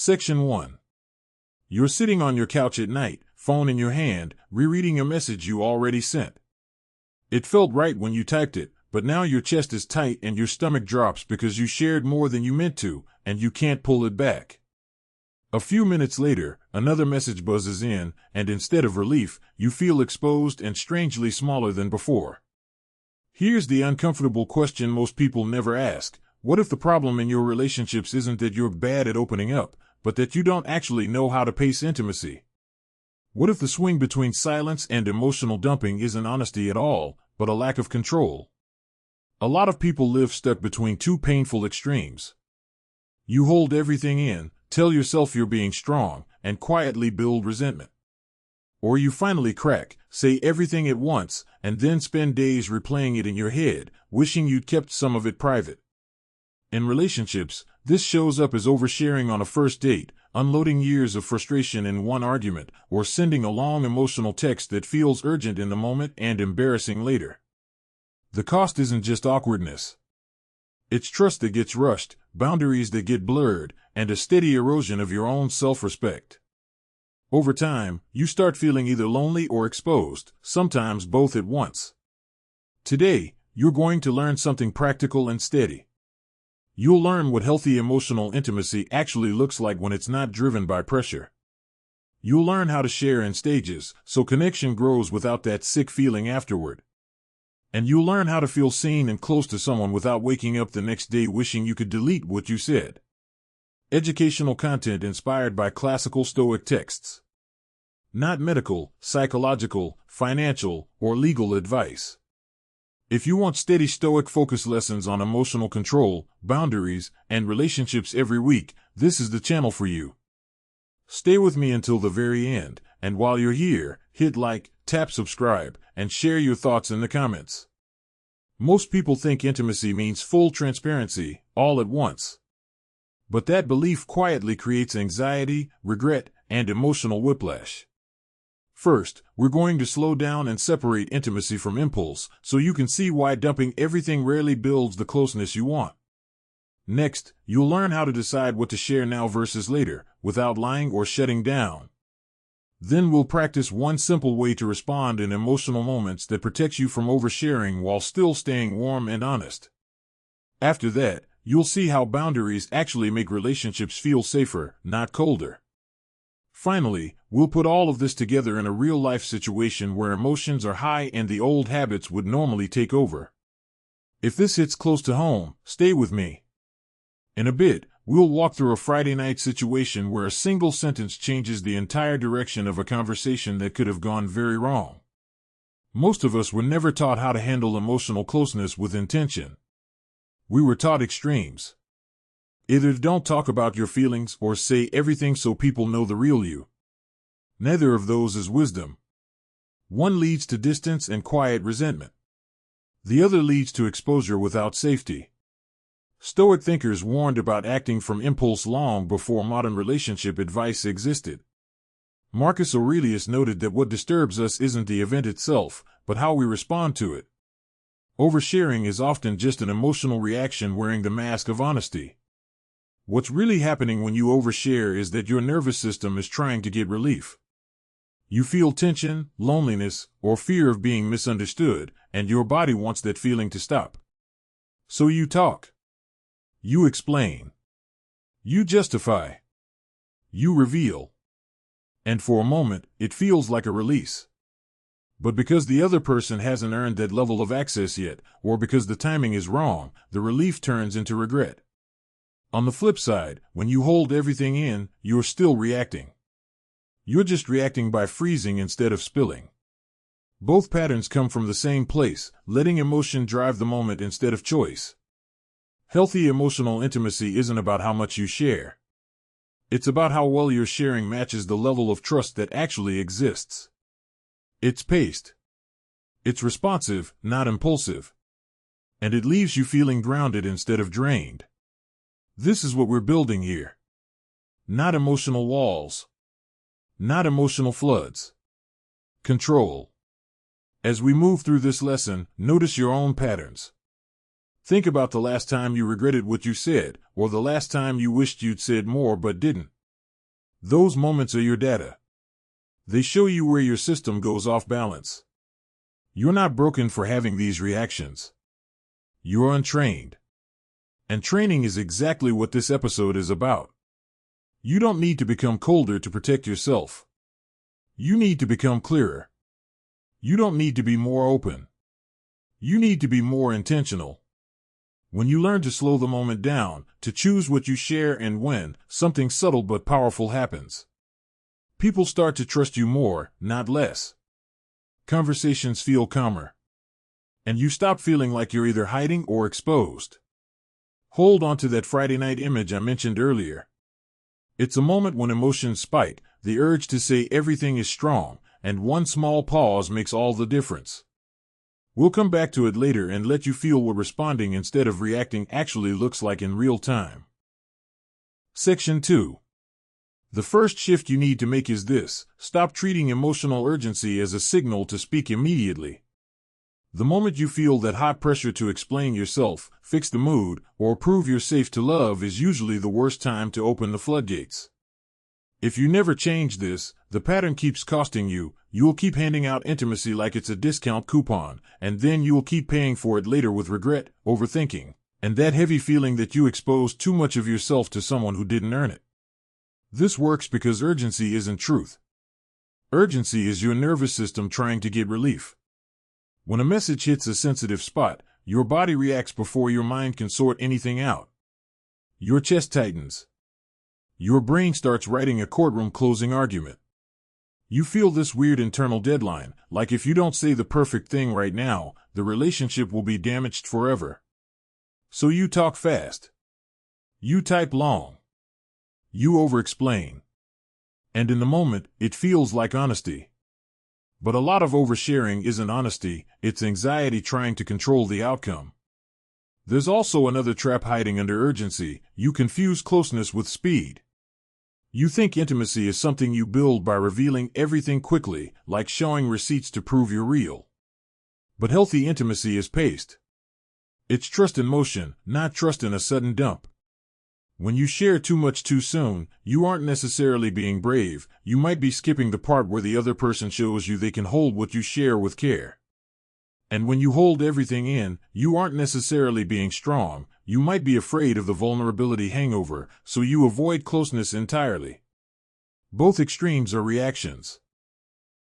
Section 1. You're sitting on your couch at night, phone in your hand, rereading a message you already sent. It felt right when you typed it, but now your chest is tight and your stomach drops because you shared more than you meant to, and you can't pull it back. A few minutes later, another message buzzes in, and instead of relief, you feel exposed and strangely smaller than before. Here's the uncomfortable question most people never ask. What if the problem in your relationships isn't that you're bad at opening up, but that you don't actually know how to pace intimacy? What if the swing between silence and emotional dumping isn't honesty at all, but a lack of control? A lot of people live stuck between two painful extremes. You hold everything in, tell yourself you're being strong, and quietly build resentment. Or you finally crack, say everything at once, and then spend days replaying it in your head, wishing you'd kept some of it private. In relationships, this shows up as oversharing on a first date, unloading years of frustration in one argument, or sending a long emotional text that feels urgent in the moment and embarrassing later. The cost isn't just awkwardness. It's trust that gets rushed, boundaries that get blurred, and a steady erosion of your own self-respect. Over time, you start feeling either lonely or exposed, sometimes both at once. Today, you're going to learn something practical and steady. You'll learn what healthy emotional intimacy actually looks like when it's not driven by pressure. You'll learn how to share in stages, so connection grows without that sick feeling afterward. And you'll learn how to feel seen and close to someone without waking up the next day wishing you could delete what you said. Educational content inspired by classical Stoic texts. Not medical, psychological, financial, or legal advice. If you want steady Stoic Focus lessons on emotional control, boundaries, and relationships every week, this is the channel for you. Stay with me until the very end, and while you're here, hit like, tap subscribe, and share your thoughts in the comments. Most people think intimacy means full transparency, all at once. But that belief quietly creates anxiety, regret, and emotional whiplash. First, we're going to slow down and separate intimacy from impulse, so you can see why dumping everything rarely builds the closeness you want. Next, you'll learn how to decide what to share now versus later, without lying or shutting down. Then we'll practice one simple way to respond in emotional moments that protects you from oversharing while still staying warm and honest. After that, you'll see how boundaries actually make relationships feel safer, not colder. Finally, we'll put all of this together in a real-life situation where emotions are high and the old habits would normally take over. If this hits close to home, stay with me. In a bit, we'll walk through a Friday night situation where a single sentence changes the entire direction of a conversation that could have gone very wrong. Most of us were never taught how to handle emotional closeness with intention. We were taught extremes. Either don't talk about your feelings or say everything so people know the real you. Neither of those is wisdom. One leads to distance and quiet resentment. The other leads to exposure without safety. Stoic thinkers warned about acting from impulse long before modern relationship advice existed. Marcus Aurelius noted that what disturbs us isn't the event itself, but how we respond to it. Oversharing is often just an emotional reaction wearing the mask of honesty. What's really happening when you overshare is that your nervous system is trying to get relief. You feel tension, loneliness, or fear of being misunderstood, and your body wants that feeling to stop. So you talk. You explain. You justify. You reveal. And for a moment, it feels like a release. But because the other person hasn't earned that level of access yet, or because the timing is wrong, the relief turns into regret. On the flip side, when you hold everything in, you're still reacting. You're just reacting by freezing instead of spilling. Both patterns come from the same place, letting emotion drive the moment instead of choice. Healthy emotional intimacy isn't about how much you share. It's about how well your sharing matches the level of trust that actually exists. It's paced. It's responsive, not impulsive. And it leaves you feeling grounded instead of drained. This is what we're building here. Not emotional walls. Not emotional floods. Control. As we move through this lesson, notice your own patterns. Think about the last time you regretted what you said, or the last time you wished you'd said more but didn't. Those moments are your data. They show you where your system goes off balance. You're not broken for having these reactions. You're untrained. And training is exactly what this episode is about. You don't need to become colder to protect yourself. You need to become clearer. You don't need to be more open. You need to be more intentional. When you learn to slow the moment down, to choose what you share and when, something subtle but powerful happens. People start to trust you more, not less. Conversations feel calmer. And you stop feeling like you're either hiding or exposed. Hold on to that Friday night image I mentioned earlier. It's a moment when emotions spike, the urge to say everything is strong, and one small pause makes all the difference. We'll come back to it later and let you feel what responding instead of reacting actually looks like in real time. Section 2. The first shift you need to make is this: stop treating emotional urgency as a signal to speak immediately. The moment you feel that hot pressure to explain yourself, fix the mood, or prove you're safe to love is usually the worst time to open the floodgates. If you never change this, the pattern keeps costing you. You'll keep handing out intimacy like it's a discount coupon, and then you'll keep paying for it later with regret, overthinking, and that heavy feeling that you exposed too much of yourself to someone who didn't earn it. This works because urgency isn't truth. Urgency is your nervous system trying to get relief. When a message hits a sensitive spot, your body reacts before your mind can sort anything out. Your chest tightens. Your brain starts writing a courtroom closing argument. You feel this weird internal deadline, like if you don't say the perfect thing right now, the relationship will be damaged forever. So you talk fast. You type long. You over-explain. And in the moment, it feels like honesty. But a lot of oversharing isn't honesty, it's anxiety trying to control the outcome. There's also another trap hiding under urgency: you confuse closeness with speed. You think intimacy is something you build by revealing everything quickly, like showing receipts to prove you're real. But healthy intimacy is paced. It's trust in motion, not trust in a sudden dump. When you share too much too soon, you aren't necessarily being brave, you might be skipping the part where the other person shows you they can hold what you share with care. And when you hold everything in, you aren't necessarily being strong, you might be afraid of the vulnerability hangover, so you avoid closeness entirely. Both extremes are reactions.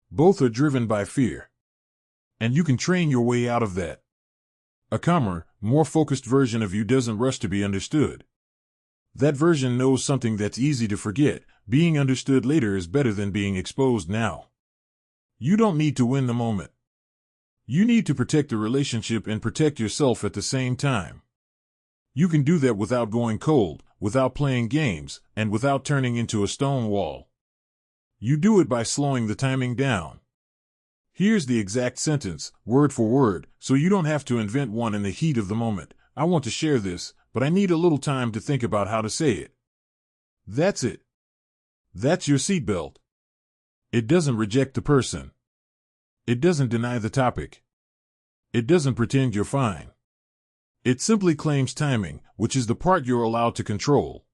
Both are driven by fear. And you can train your way out of that. A calmer, more focused version of you doesn't rush to be understood. That version knows something that's easy to forget: being understood later is better than being exposed now. You don't need to win the moment. You need to protect the relationship and protect yourself at the same time. You can do that without going cold, without playing games, and without turning into a stone wall. You do it by slowing the timing down. Here's the exact sentence, word for word, so you don't have to invent one in the heat of the moment. I want to share this, but I need a little time to think about how to say it. That's it. That's your seatbelt. It doesn't reject the person. It doesn't deny the topic. It doesn't pretend you're fine. It simply claims timing, which is the part you're allowed to control.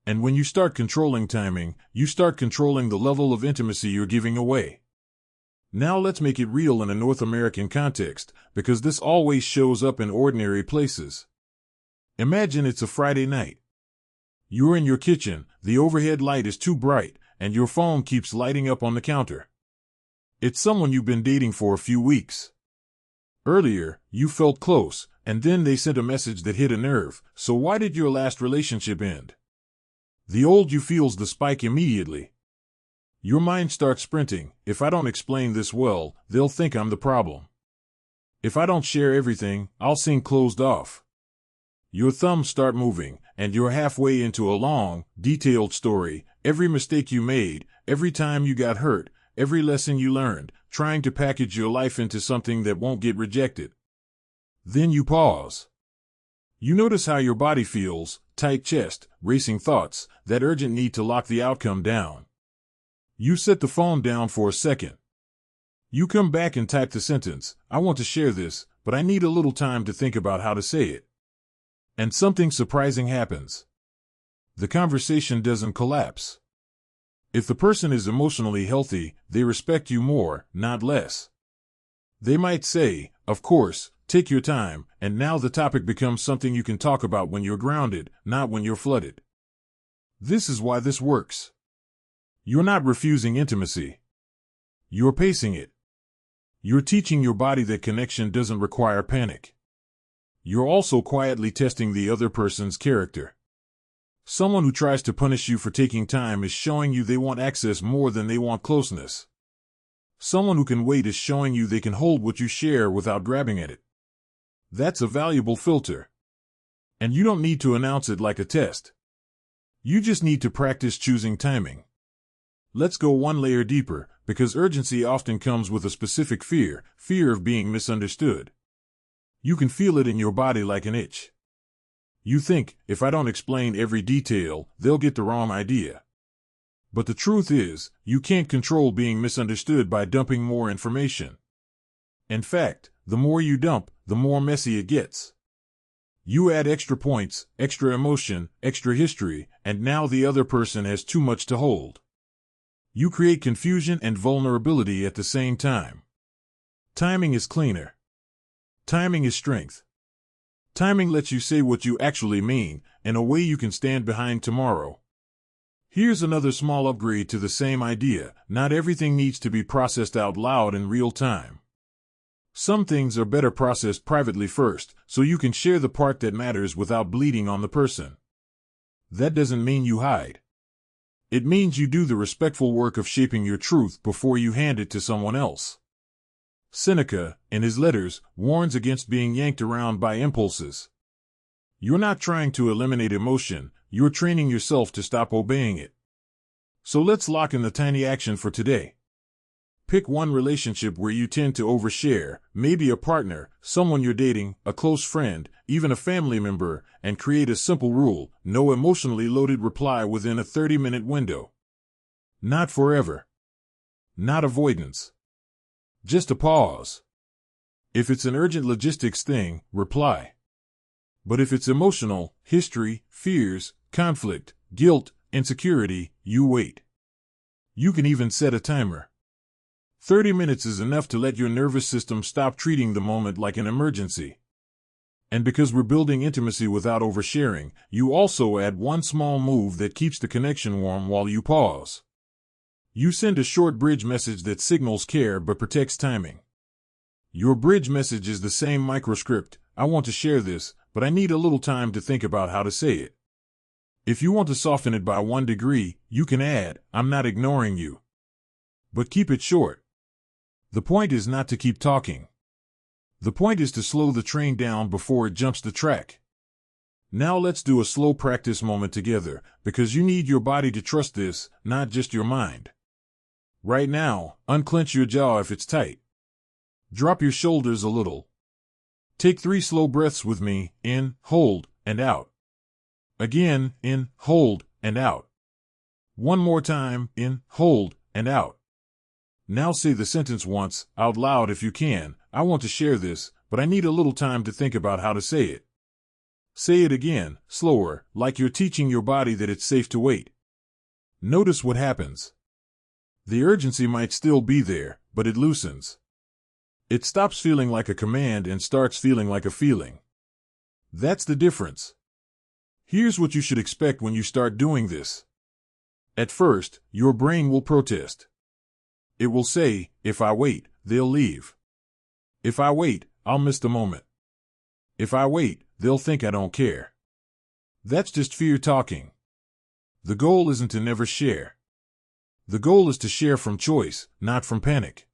And when you start controlling timing, you start controlling the level of intimacy you're giving away. Now let's make it real in a North American context, because this always shows up in ordinary places. Imagine it's a Friday night. You're in your kitchen, the overhead light is too bright, and your phone keeps lighting up on the counter. It's someone you've been dating for a few weeks. Earlier, you felt close, and then they sent a message that hit a nerve. So why did your last relationship end? The old you feels the spike immediately. Your mind starts sprinting. If I don't explain this well, they'll think I'm the problem. If I don't share everything, I'll seem closed off. Your thumbs start moving, and you're halfway into a long, detailed story: every mistake you made, every time you got hurt, every lesson you learned, trying to package your life into something that won't get rejected. Then you pause. You notice how your body feels: tight chest, racing thoughts, that urgent need to lock the outcome down. You set the phone down for a second. You come back and type the sentence: I want to share this, but I need a little time to think about how to say it. And something surprising happens. The conversation doesn't collapse. If the person is emotionally healthy, they respect you more, not less. They might say, "Of course, take your time," and now the topic becomes something you can talk about when you're grounded, not when you're flooded. This is why this works. You're not refusing intimacy. You're pacing it. You're teaching your body that connection doesn't require panic. You're also quietly testing the other person's character. Someone who tries to punish you for taking time is showing you they want access more than they want closeness. Someone who can wait is showing you they can hold what you share without grabbing at it. That's a valuable filter. And you don't need to announce it like a test. You just need to practice choosing timing. Let's go one layer deeper, because urgency often comes with a specific fear of being misunderstood. You can feel it in your body like an itch. You think, if I don't explain every detail, they'll get the wrong idea. But the truth is, you can't control being misunderstood by dumping more information. In fact, the more you dump, the more messy it gets. You add extra points, extra emotion, extra history, and now the other person has too much to hold. You create confusion and vulnerability at the same time. Timing is cleaner. Timing is strength. Timing lets you say what you actually mean, in a way you can stand behind tomorrow. Here's another small upgrade to the same idea: not everything needs to be processed out loud in real time. Some things are better processed privately first, so you can share the part that matters without bleeding on the person. That doesn't mean you hide. It means you do the respectful work of shaping your truth before you hand it to someone else. Seneca, in his letters, warns against being yanked around by impulses. You're not trying to eliminate emotion, you're training yourself to stop obeying it. So let's lock in the tiny action for today. Pick one relationship where you tend to overshare, maybe a partner, someone you're dating, a close friend, even a family member, and create a simple rule: no emotionally loaded reply within a 30-minute window. Not forever. Not avoidance. Just a pause. If it's an urgent logistics thing, reply. But if it's emotional, history, fears, conflict, guilt, insecurity, you wait. You can even set a timer. 30 minutes is enough to let your nervous system stop treating the moment like an emergency. And because we're building intimacy without oversharing, you also add one small move that keeps the connection warm while you pause. You send a short bridge message that signals care but protects timing. Your bridge message is the same microscript: I want to share this, but I need a little time to think about how to say it. If you want to soften it by 1 degree, you can add, "I'm not ignoring you." But keep it short. The point is not to keep talking. The point is to slow the train down before it jumps the track. Now let's do a slow practice moment together, because you need your body to trust this, not just your mind. Right now, unclench your jaw if it's tight. Drop your shoulders a little. Take 3 slow breaths with me: in, hold, and out. Again, in, hold, and out. One more time: in, hold, and out. Now say the sentence once, out loud if you can: I want to share this, but I need a little time to think about how to say it. Say it again, slower, like you're teaching your body that it's safe to wait. Notice what happens. The urgency might still be there, but it loosens. It stops feeling like a command and starts feeling like a feeling. That's the difference. Here's what you should expect when you start doing this. At first, your brain will protest. It will say, if I wait, they'll leave. If I wait, I'll miss the moment. If I wait, they'll think I don't care. That's just fear talking. The goal isn't to never share. The goal is to share from choice, not from panic.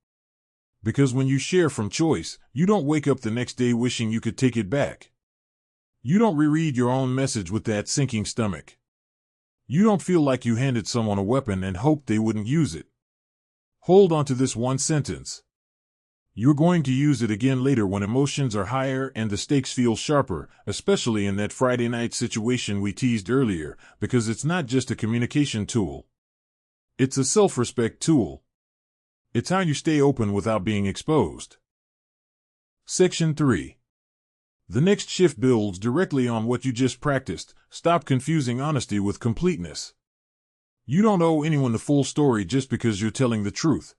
Because when you share from choice, you don't wake up the next day wishing you could take it back. You don't reread your own message with that sinking stomach. You don't feel like you handed someone a weapon and hoped they wouldn't use it. Hold on to this one sentence. You're going to use it again later when emotions are higher and the stakes feel sharper, especially in that Friday night situation we teased earlier, because it's not just a communication tool. It's a self-respect tool. It's how you stay open without being exposed. Section 3. The next shift builds directly on what you just practiced. Stop confusing honesty with completeness. You don't owe anyone the full story just because you're telling the truth.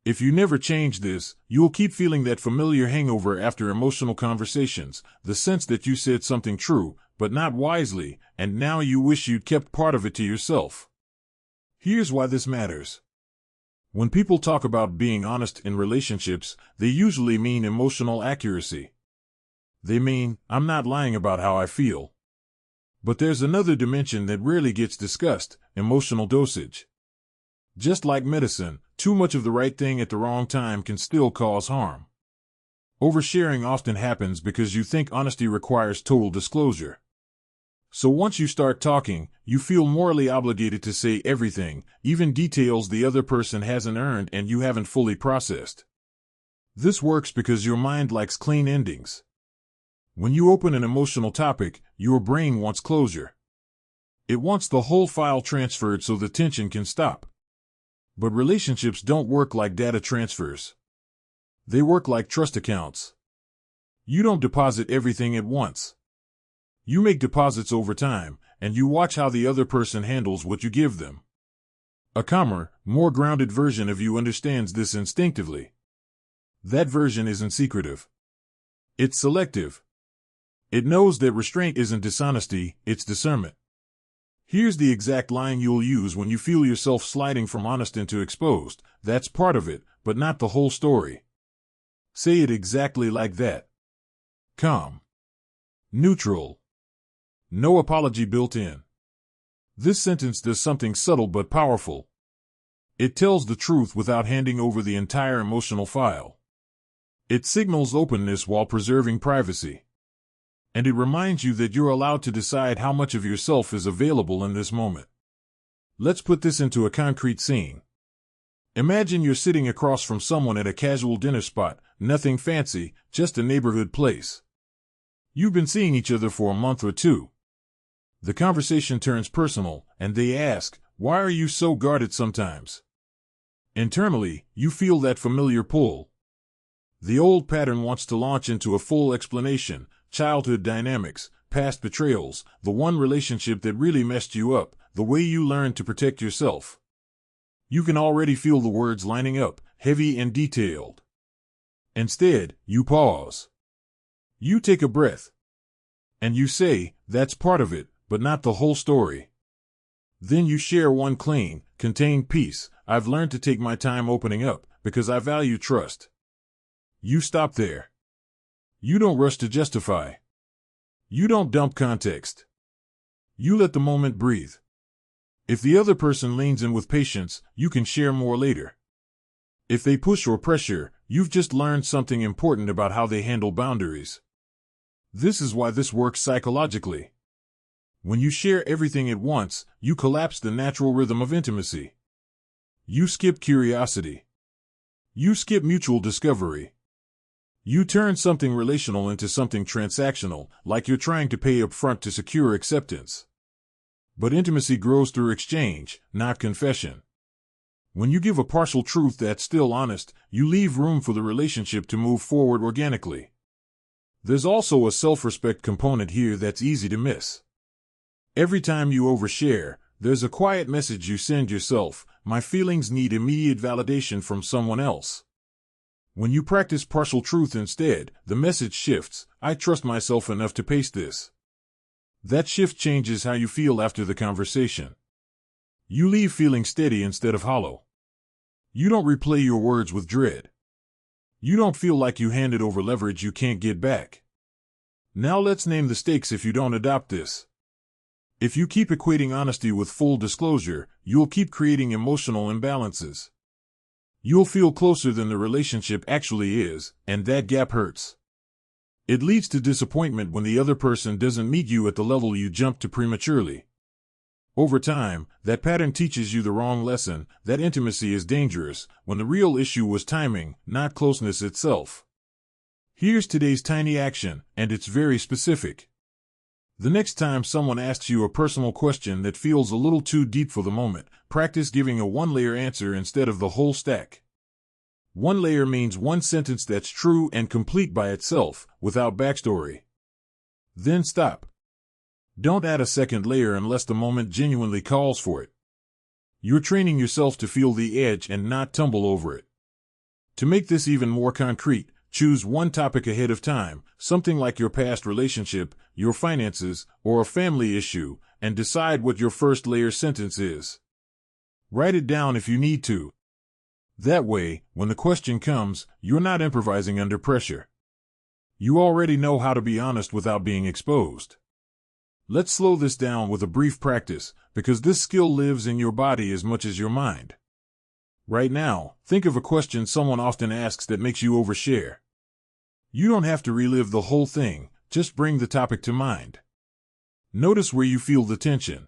If you never change this, you'll keep feeling that familiar hangover after emotional conversations, the sense that you said something true, but not wisely, and now you wish you'd kept part of it to yourself. Here's why this matters. When people talk about being honest in relationships, they usually mean emotional accuracy. They mean, I'm not lying about how I feel. But there's another dimension that rarely gets discussed: emotional dosage. Just like medicine, too much of the right thing at the wrong time can still cause harm. Oversharing often happens because you think honesty requires total disclosure. So once you start talking, you feel morally obligated to say everything, even details the other person hasn't earned and you haven't fully processed. This works because your mind likes clean endings. When you open an emotional topic, your brain wants closure. It wants the whole file transferred so the tension can stop. But relationships don't work like data transfers. They work like trust accounts. You don't deposit everything at once. You make deposits over time, and you watch how the other person handles what you give them. A calmer, more grounded version of you understands this instinctively. That version isn't secretive. It's selective. It knows that restraint isn't dishonesty, it's discernment. Here's the exact line you'll use when you feel yourself sliding from honest into exposed. That's part of it, but not the whole story. Say it exactly like that. Calm. Neutral. No apology built in. This sentence does something subtle but powerful. It tells the truth without handing over the entire emotional file. It signals openness while preserving privacy. And it reminds you that you're allowed to decide how much of yourself is available in this moment. Let's put this into a concrete scene. Imagine you're sitting across from someone at a casual dinner spot, nothing fancy, just a neighborhood place. You've been seeing each other for a month or two. The conversation turns personal, and they ask, "Why are you so guarded sometimes?" Internally, you feel that familiar pull. The old pattern wants to launch into a full explanation: childhood dynamics, past betrayals, the one relationship that really messed you up, the way you learned to protect yourself. You can already feel the words lining up, heavy and detailed. Instead, you pause. You take a breath. And you say, "That's part of it, but not the whole story." Then you share one clean, contained piece: "I've learned to take my time opening up, because I value trust." You stop there. You don't rush to justify. You don't dump context. You let the moment breathe. If the other person leans in with patience, you can share more later. If they push or pressure, you've just learned something important about how they handle boundaries. This is why this works psychologically. When you share everything at once, you collapse the natural rhythm of intimacy. You skip curiosity. You skip mutual discovery. You turn something relational into something transactional, like you're trying to pay up front to secure acceptance. But intimacy grows through exchange, not confession. When you give a partial truth that's still honest, you leave room for the relationship to move forward organically. There's also a self-respect component here that's easy to miss. Every time you overshare, there's a quiet message you send yourself: my feelings need immediate validation from someone else. When you practice partial truth instead, the message shifts: I trust myself enough to pace this. That shift changes how you feel after the conversation. You leave feeling steady instead of hollow. You don't replay your words with dread. You don't feel like you handed over leverage you can't get back. Now let's name the stakes if you don't adopt this. If you keep equating honesty with full disclosure, you'll keep creating emotional imbalances. You'll feel closer than the relationship actually is, and that gap hurts. It leads to disappointment when the other person doesn't meet you at the level you jumped to prematurely. Over time, that pattern teaches you the wrong lesson: that intimacy is dangerous, when the real issue was timing, not closeness itself. Here's today's tiny action, and it's very specific. The next time someone asks you a personal question that feels a little too deep for the moment, practice giving a one-layer answer instead of the whole stack. One layer means one sentence that's true and complete by itself, without backstory. Then stop. Don't add a second layer unless the moment genuinely calls for it. You're training yourself to feel the edge and not tumble over it. To make this even more concrete, choose one topic ahead of time, something like your past relationship, your finances, or a family issue, and decide what your first layer sentence is. Write it down if you need to. That way, when the question comes, you're not improvising under pressure. You already know how to be honest without being exposed. Let's slow this down with a brief practice, because this skill lives in your body as much as your mind. Right now, think of a question someone often asks that makes you overshare. You don't have to relive the whole thing, just bring the topic to mind. Notice where you feel the tension.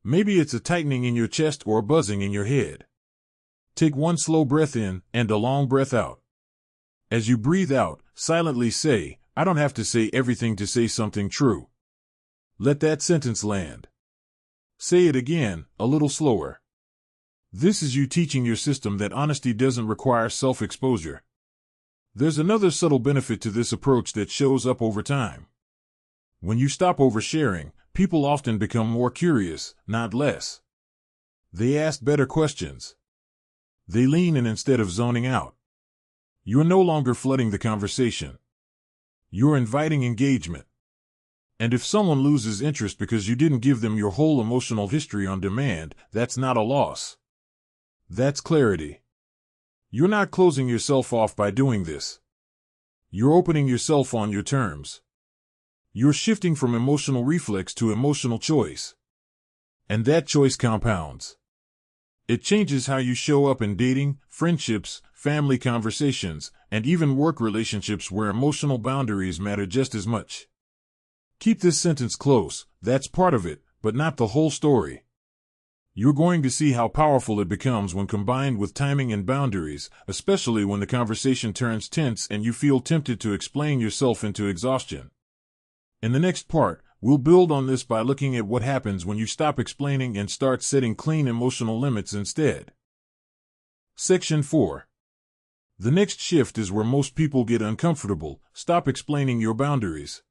Maybe it's a tightening in your chest or a buzzing in your head. Take one slow breath in and a long breath out. As you breathe out, silently say, "I don't have to say everything to say something true." Let that sentence land. Say it again, a little slower. This is you teaching your system that honesty doesn't require self-exposure. There's another subtle benefit to this approach that shows up over time. When you stop oversharing, people often become more curious, not less. They ask better questions. They lean in instead of zoning out. You're no longer flooding the conversation. You're inviting engagement. And if someone loses interest because you didn't give them your whole emotional history on demand, that's not a loss. That's clarity. You're not closing yourself off by doing this. You're opening yourself on your terms. You're shifting from emotional reflex to emotional choice. And that choice compounds. It changes how you show up in dating, friendships, family conversations, and even work relationships where emotional boundaries matter just as much. Keep this sentence close, that's part of it, but not the whole story. You're going to see how powerful it becomes when combined with timing and boundaries, especially when the conversation turns tense and you feel tempted to explain yourself into exhaustion. In the next part, we'll build on this by looking at what happens when you stop explaining and start setting clean emotional limits instead. Section 4. The next shift is where most people get uncomfortable. Stop explaining your boundaries.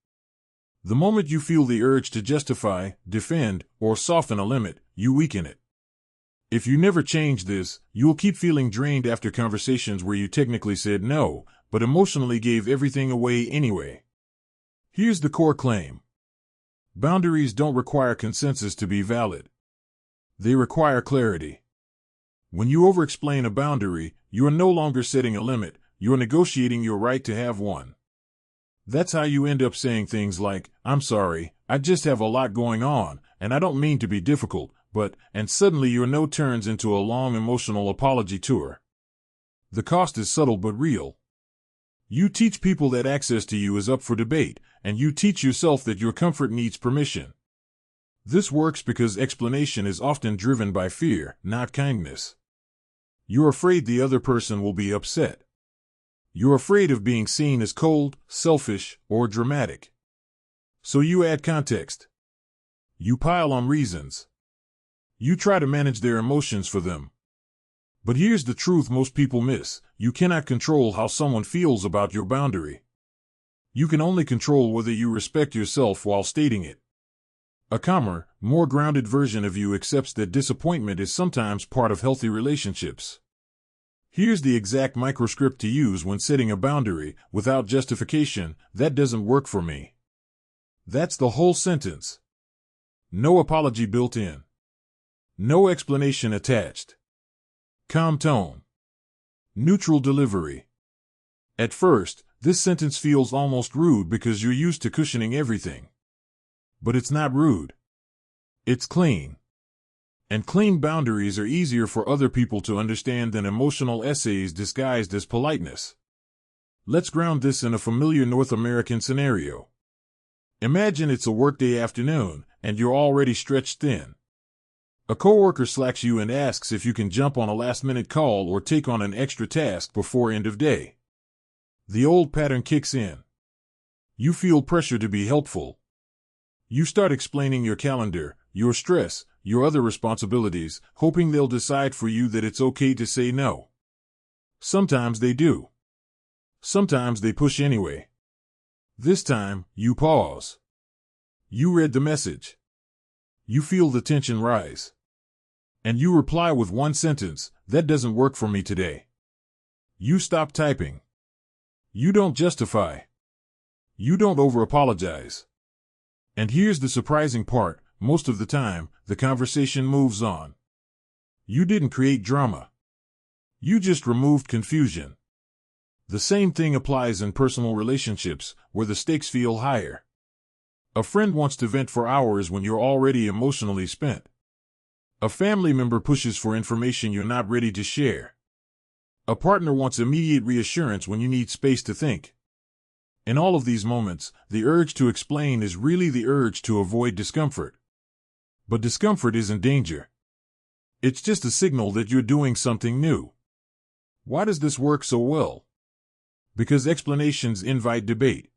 The moment you feel the urge to justify, defend, or soften a limit, you weaken it. If you never change this, you'll keep feeling drained after conversations where you technically said no, but emotionally gave everything away anyway. Here's the core claim. Boundaries don't require consensus to be valid. They require clarity. When you over-explain a boundary, you are no longer setting a limit, you're negotiating your right to have one. That's how you end up saying things like, "I'm sorry, I just have a lot going on, and I don't mean to be difficult, but," and suddenly your no turns into a long emotional apology tour. The cost is subtle but real. You teach people that access to you is up for debate, and you teach yourself that your comfort needs permission. This works because explanation is often driven by fear, not kindness. You're afraid the other person will be upset. You're afraid of being seen as cold, selfish, or dramatic. So you add context. You pile on reasons. You try to manage their emotions for them. But here's the truth most people miss. You cannot control how someone feels about your boundary. You can only control whether you respect yourself while stating it. A calmer, more grounded version of you accepts that disappointment is sometimes part of healthy relationships. Here's the exact microscript to use when setting a boundary, without justification: "That doesn't work for me." That's the whole sentence. No apology built in. No explanation attached. Calm tone. Neutral delivery. At first, this sentence feels almost rude because you're used to cushioning everything. But it's not rude. It's clean. And clean boundaries are easier for other people to understand than emotional essays disguised as politeness. Let's ground this in a familiar North American scenario. Imagine it's a workday afternoon, and you're already stretched thin. A coworker slacks you and asks if you can jump on a last-minute call or take on an extra task before end of day. The old pattern kicks in. You feel pressure to be helpful. You start explaining your calendar, your stress, your other responsibilities, hoping they'll decide for you that it's okay to say no. Sometimes they do. Sometimes they push anyway. This time, you pause. You read the message. You feel the tension rise. And you reply with one sentence, "That doesn't work for me today." You stop typing. You don't justify. You don't over-apologize. And here's the surprising part, most of the time, the conversation moves on. You didn't create drama. You just removed confusion. The same thing applies in personal relationships, where the stakes feel higher. A friend wants to vent for hours when you're already emotionally spent. A family member pushes for information you're not ready to share. A partner wants immediate reassurance when you need space to think. In all of these moments, the urge to explain is really the urge to avoid discomfort. But discomfort isn't danger. It's just a signal that you're doing something new. Why does this work so well? Because explanations invite debate.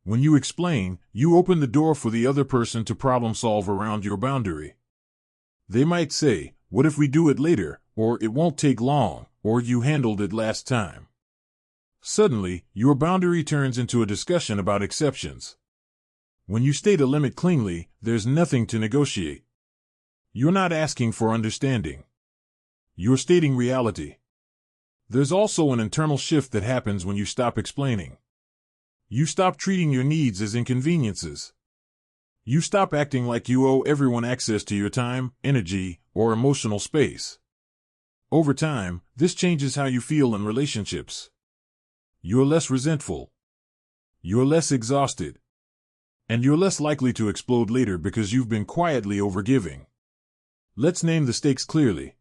When you explain, you open the door for the other person to problem solve around your boundary. They might say, "What if we do it later?" Or "It won't take long," or "You handled it last time." Suddenly, your boundary turns into a discussion about exceptions. When you state a limit cleanly, there's nothing to negotiate. You're not asking for understanding. You're stating reality. There's also an internal shift that happens when you stop explaining. You stop treating your needs as inconveniences. You stop acting like you owe everyone access to your time, energy, or emotional space. Over time, this changes how you feel in relationships. You're less resentful. You're less exhausted. And you're less likely to explode later because you've been quietly overgiving. Let's name the stakes clearly.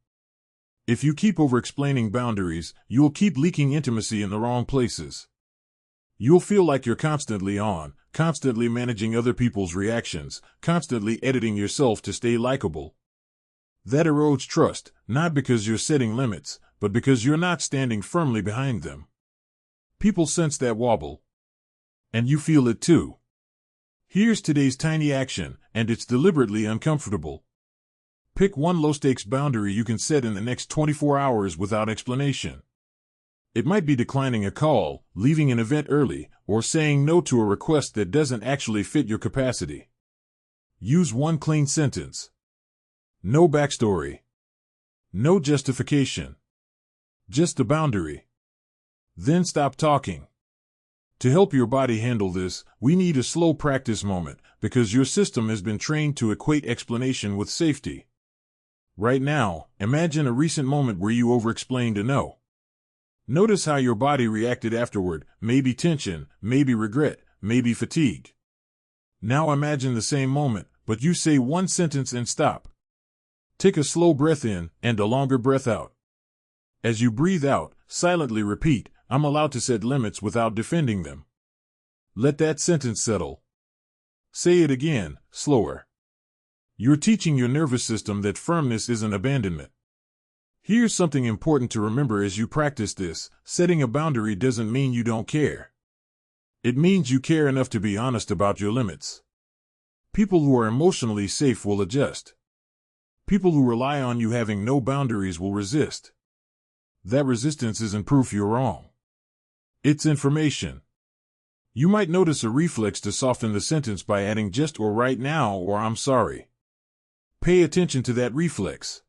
If you keep over-explaining boundaries, you'll keep leaking intimacy in the wrong places. You'll feel like you're constantly on, constantly managing other people's reactions, constantly editing yourself to stay likable. That erodes trust, not because you're setting limits, but because you're not standing firmly behind them. People sense that wobble. And you feel it too. Here's today's tiny action, and it's deliberately uncomfortable. Pick one low-stakes boundary you can set in the next 24 hours without explanation. It might be declining a call, leaving an event early, or saying no to a request that doesn't actually fit your capacity. Use one clean sentence. No backstory. No justification. Just a boundary. Then stop talking. To help your body handle this, we need a slow practice moment, because your system has been trained to equate explanation with safety. Right now, imagine a recent moment where you over-explained a no. Notice how your body reacted afterward, maybe tension, maybe regret, maybe fatigue. Now imagine the same moment, but you say one sentence and stop. Take a slow breath in and a longer breath out. As you breathe out, silently repeat, "I'm allowed to set limits without defending them." Let that sentence settle. Say it again, slower. You're teaching your nervous system that firmness isn't abandonment. Here's something important to remember as you practice this: setting a boundary doesn't mean you don't care. It means you care enough to be honest about your limits. People who are emotionally safe will adjust. People who rely on you having no boundaries will resist. That resistance isn't proof you're wrong. It's information. You might notice a reflex to soften the sentence by adding "just" or "right now" or "I'm sorry." Pay attention to that reflex.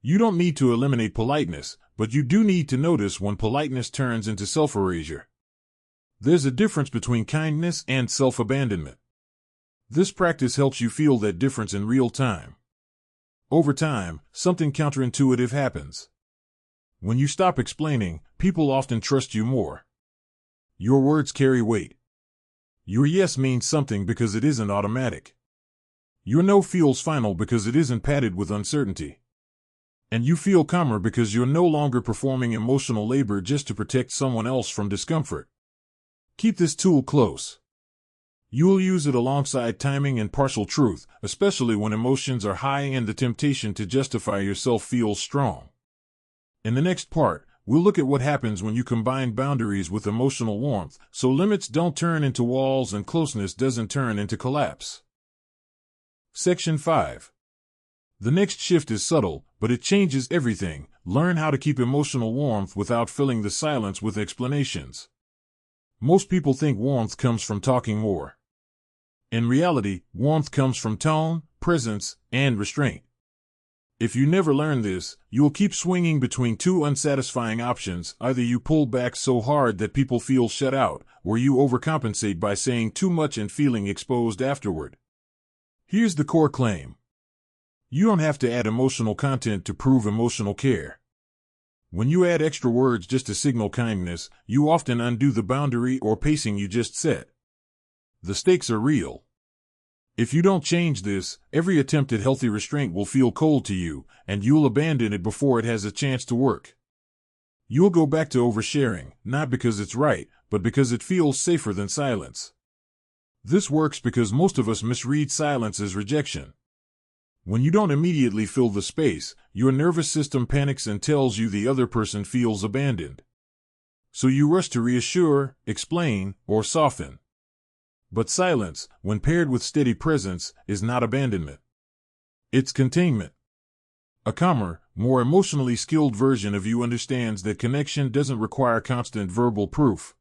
You don't need to eliminate politeness, but you do need to notice when politeness turns into self-erasure. There's a difference between kindness and self-abandonment. This practice helps you feel that difference in real time. Over time, something counterintuitive happens. When you stop explaining, people often trust you more. Your words carry weight. Your yes means something because it isn't automatic. Your no feels final because it isn't padded with uncertainty. And you feel calmer because you're no longer performing emotional labor just to protect someone else from discomfort. Keep this tool close. You'll use it alongside timing and partial truth, especially when emotions are high and the temptation to justify yourself feels strong. In the next part, we'll look at what happens when you combine boundaries with emotional warmth, so limits don't turn into walls and closeness doesn't turn into collapse. Section 5. The next shift is subtle, but it changes everything. Learn how to keep emotional warmth without filling the silence with explanations. Most people think warmth comes from talking more. In reality, warmth comes from tone, presence, and restraint. If you never learn this, you'll keep swinging between two unsatisfying options. Either you pull back so hard that people feel shut out, or you overcompensate by saying too much and feeling exposed afterward. Here's the core claim. You don't have to add emotional content to prove emotional care. When you add extra words just to signal kindness, you often undo the boundary or pacing you just set. The stakes are real. If you don't change this, every attempt at healthy restraint will feel cold to you, and you'll abandon it before it has a chance to work. You'll go back to oversharing, not because it's right, but because it feels safer than silence. This works because most of us misread silence as rejection. When you don't immediately fill the space, your nervous system panics and tells you the other person feels abandoned. So you rush to reassure, explain, or soften. But silence, when paired with steady presence, is not abandonment. It's containment. A calmer, more emotionally skilled version of you understands that connection doesn't require constant verbal proof.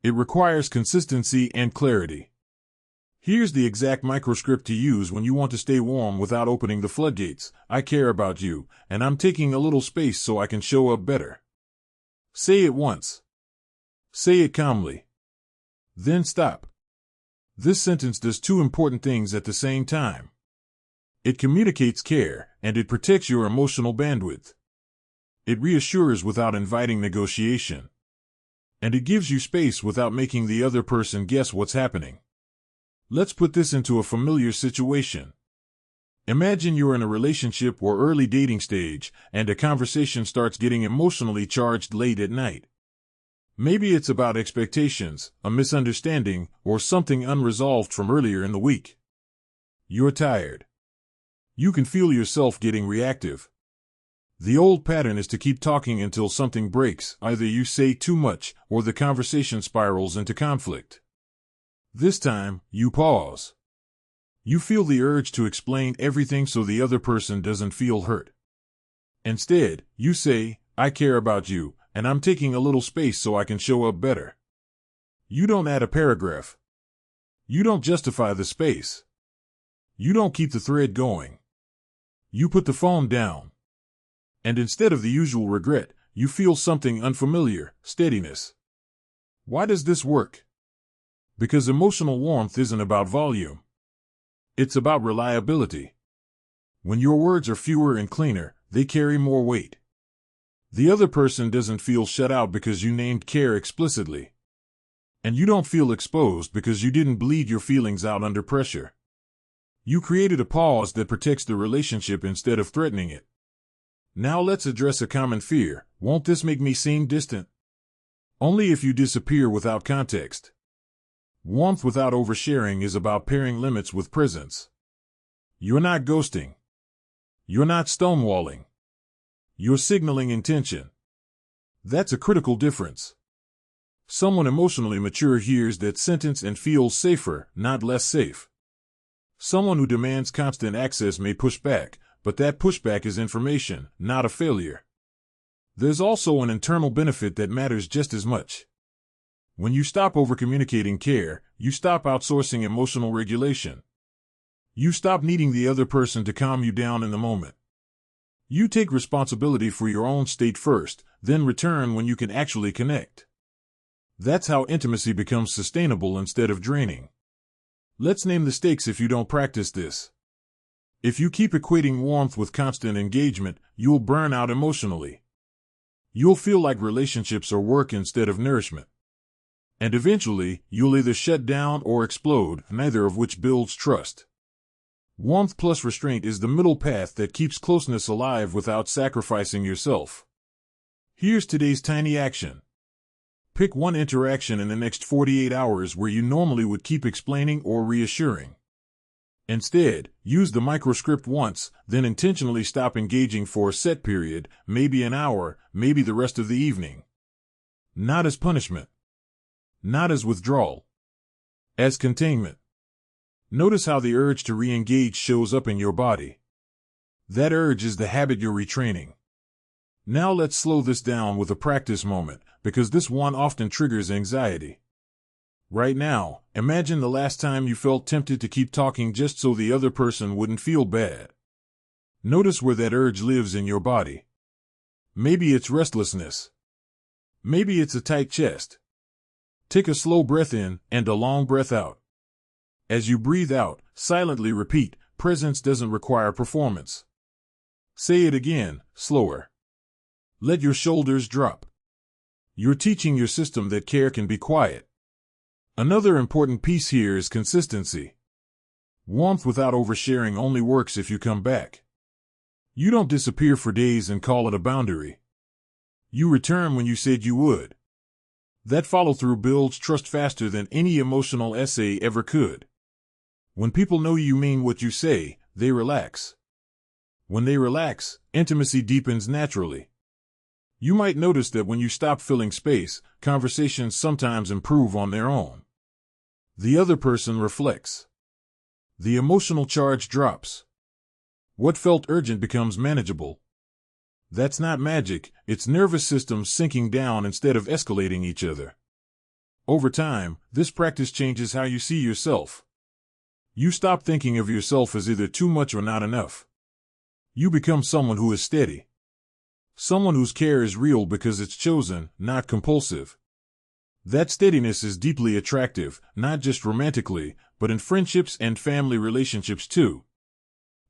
It requires consistency and clarity. Here's the exact microscript to use when you want to stay warm without opening the floodgates. I care about you, and I'm taking a little space so I can show up better. Say it once. Say it calmly. Then stop. This sentence does two important things at the same time. It communicates care, and it protects your emotional bandwidth. It reassures without inviting negotiation. And it gives you space without making the other person guess what's happening. Let's put this into a familiar situation. Imagine you're in a relationship or early dating stage, and a conversation starts getting emotionally charged late at night. Maybe it's about expectations, a misunderstanding, or something unresolved from earlier in the week. You're tired. You can feel yourself getting reactive. The old pattern is to keep talking until something breaks. Either you say too much, or the conversation spirals into conflict. This time, you pause. You feel the urge to explain everything so the other person doesn't feel hurt. Instead, you say, I care about you, and I'm taking a little space so I can show up better. You don't add a paragraph. You don't justify the space. You don't keep the thread going. You put the phone down. And instead of the usual regret, you feel something unfamiliar, steadiness. Why does this work? Because emotional warmth isn't about volume. It's about reliability. When your words are fewer and cleaner, they carry more weight. The other person doesn't feel shut out because you named care explicitly. And you don't feel exposed because you didn't bleed your feelings out under pressure. You created a pause that protects the relationship instead of threatening it. Now let's address a common fear. Won't this make me seem distant? Only if you disappear without context. Warmth without oversharing is about pairing limits with presence. You're not ghosting. You're not stonewalling. You're signaling intention. That's a critical difference. Someone emotionally mature hears that sentence and feels safer, not less safe. Someone who demands constant access may push back, but that pushback is information, not a failure. There's also an internal benefit that matters just as much. When you stop overcommunicating care, you stop outsourcing emotional regulation. You stop needing the other person to calm you down in the moment. You take responsibility for your own state first, then return when you can actually connect. That's how intimacy becomes sustainable instead of draining. Let's name the stakes if you don't practice this. If you keep equating warmth with constant engagement, you'll burn out emotionally. You'll feel like relationships are work instead of nourishment. And eventually, you'll either shut down or explode, neither of which builds trust. Warmth plus restraint is the middle path that keeps closeness alive without sacrificing yourself. Here's today's tiny action. Pick one interaction in the next 48 hours where you normally would keep explaining or reassuring. Instead, use the microscript once, then intentionally stop engaging for a set period, maybe an hour, maybe the rest of the evening. Not as punishment. Not as withdrawal. As containment. Notice how the urge to re-engage shows up in your body. That urge is the habit you're retraining. Now let's slow this down with a practice moment, because this one often triggers anxiety. Right now, imagine the last time you felt tempted to keep talking just so the other person wouldn't feel bad. Notice where that urge lives in your body. Maybe it's restlessness. Maybe it's a tight chest. Take a slow breath in and a long breath out. As you breathe out, silently repeat, presence doesn't require performance. Say it again, slower. Let your shoulders drop. You're teaching your system that care can be quiet. Another important piece here is consistency. Warmth without oversharing only works if you come back. You don't disappear for days and call it a boundary. You return when you said you would. That follow-through builds trust faster than any emotional essay ever could. When people know you mean what you say, they relax. When they relax, intimacy deepens naturally. You might notice that when you stop filling space, conversations sometimes improve on their own. The other person reflects. The emotional charge drops. What felt urgent becomes manageable. That's not magic, it's nervous systems sinking down instead of escalating each other. Over time, this practice changes how you see yourself. You stop thinking of yourself as either too much or not enough. You become someone who is steady. Someone whose care is real because it's chosen, not compulsive. That steadiness is deeply attractive, not just romantically, but in friendships and family relationships too.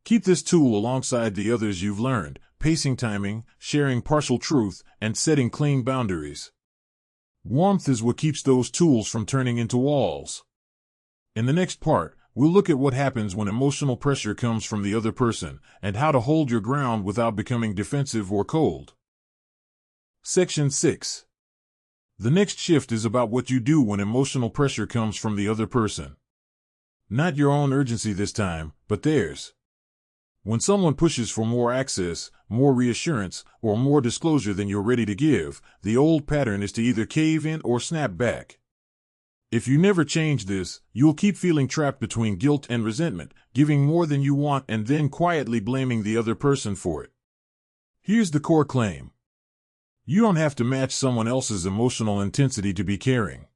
Keep this tool alongside the others you've learned: pacing timing, sharing partial truth, and setting clean boundaries. Warmth is what keeps those tools from turning into walls. In the next part, we'll look at what happens when emotional pressure comes from the other person, and how to hold your ground without becoming defensive or cold. Section 6. The next shift is about what you do when emotional pressure comes from the other person. Not your own urgency this time, but theirs. When someone pushes for more access, more reassurance, or more disclosure than you're ready to give, the old pattern is to either cave in or snap back. If you never change this, you'll keep feeling trapped between guilt and resentment, giving more than you want and then quietly blaming the other person for it. Here's the core claim. You don't have to match someone else's emotional intensity to be caring.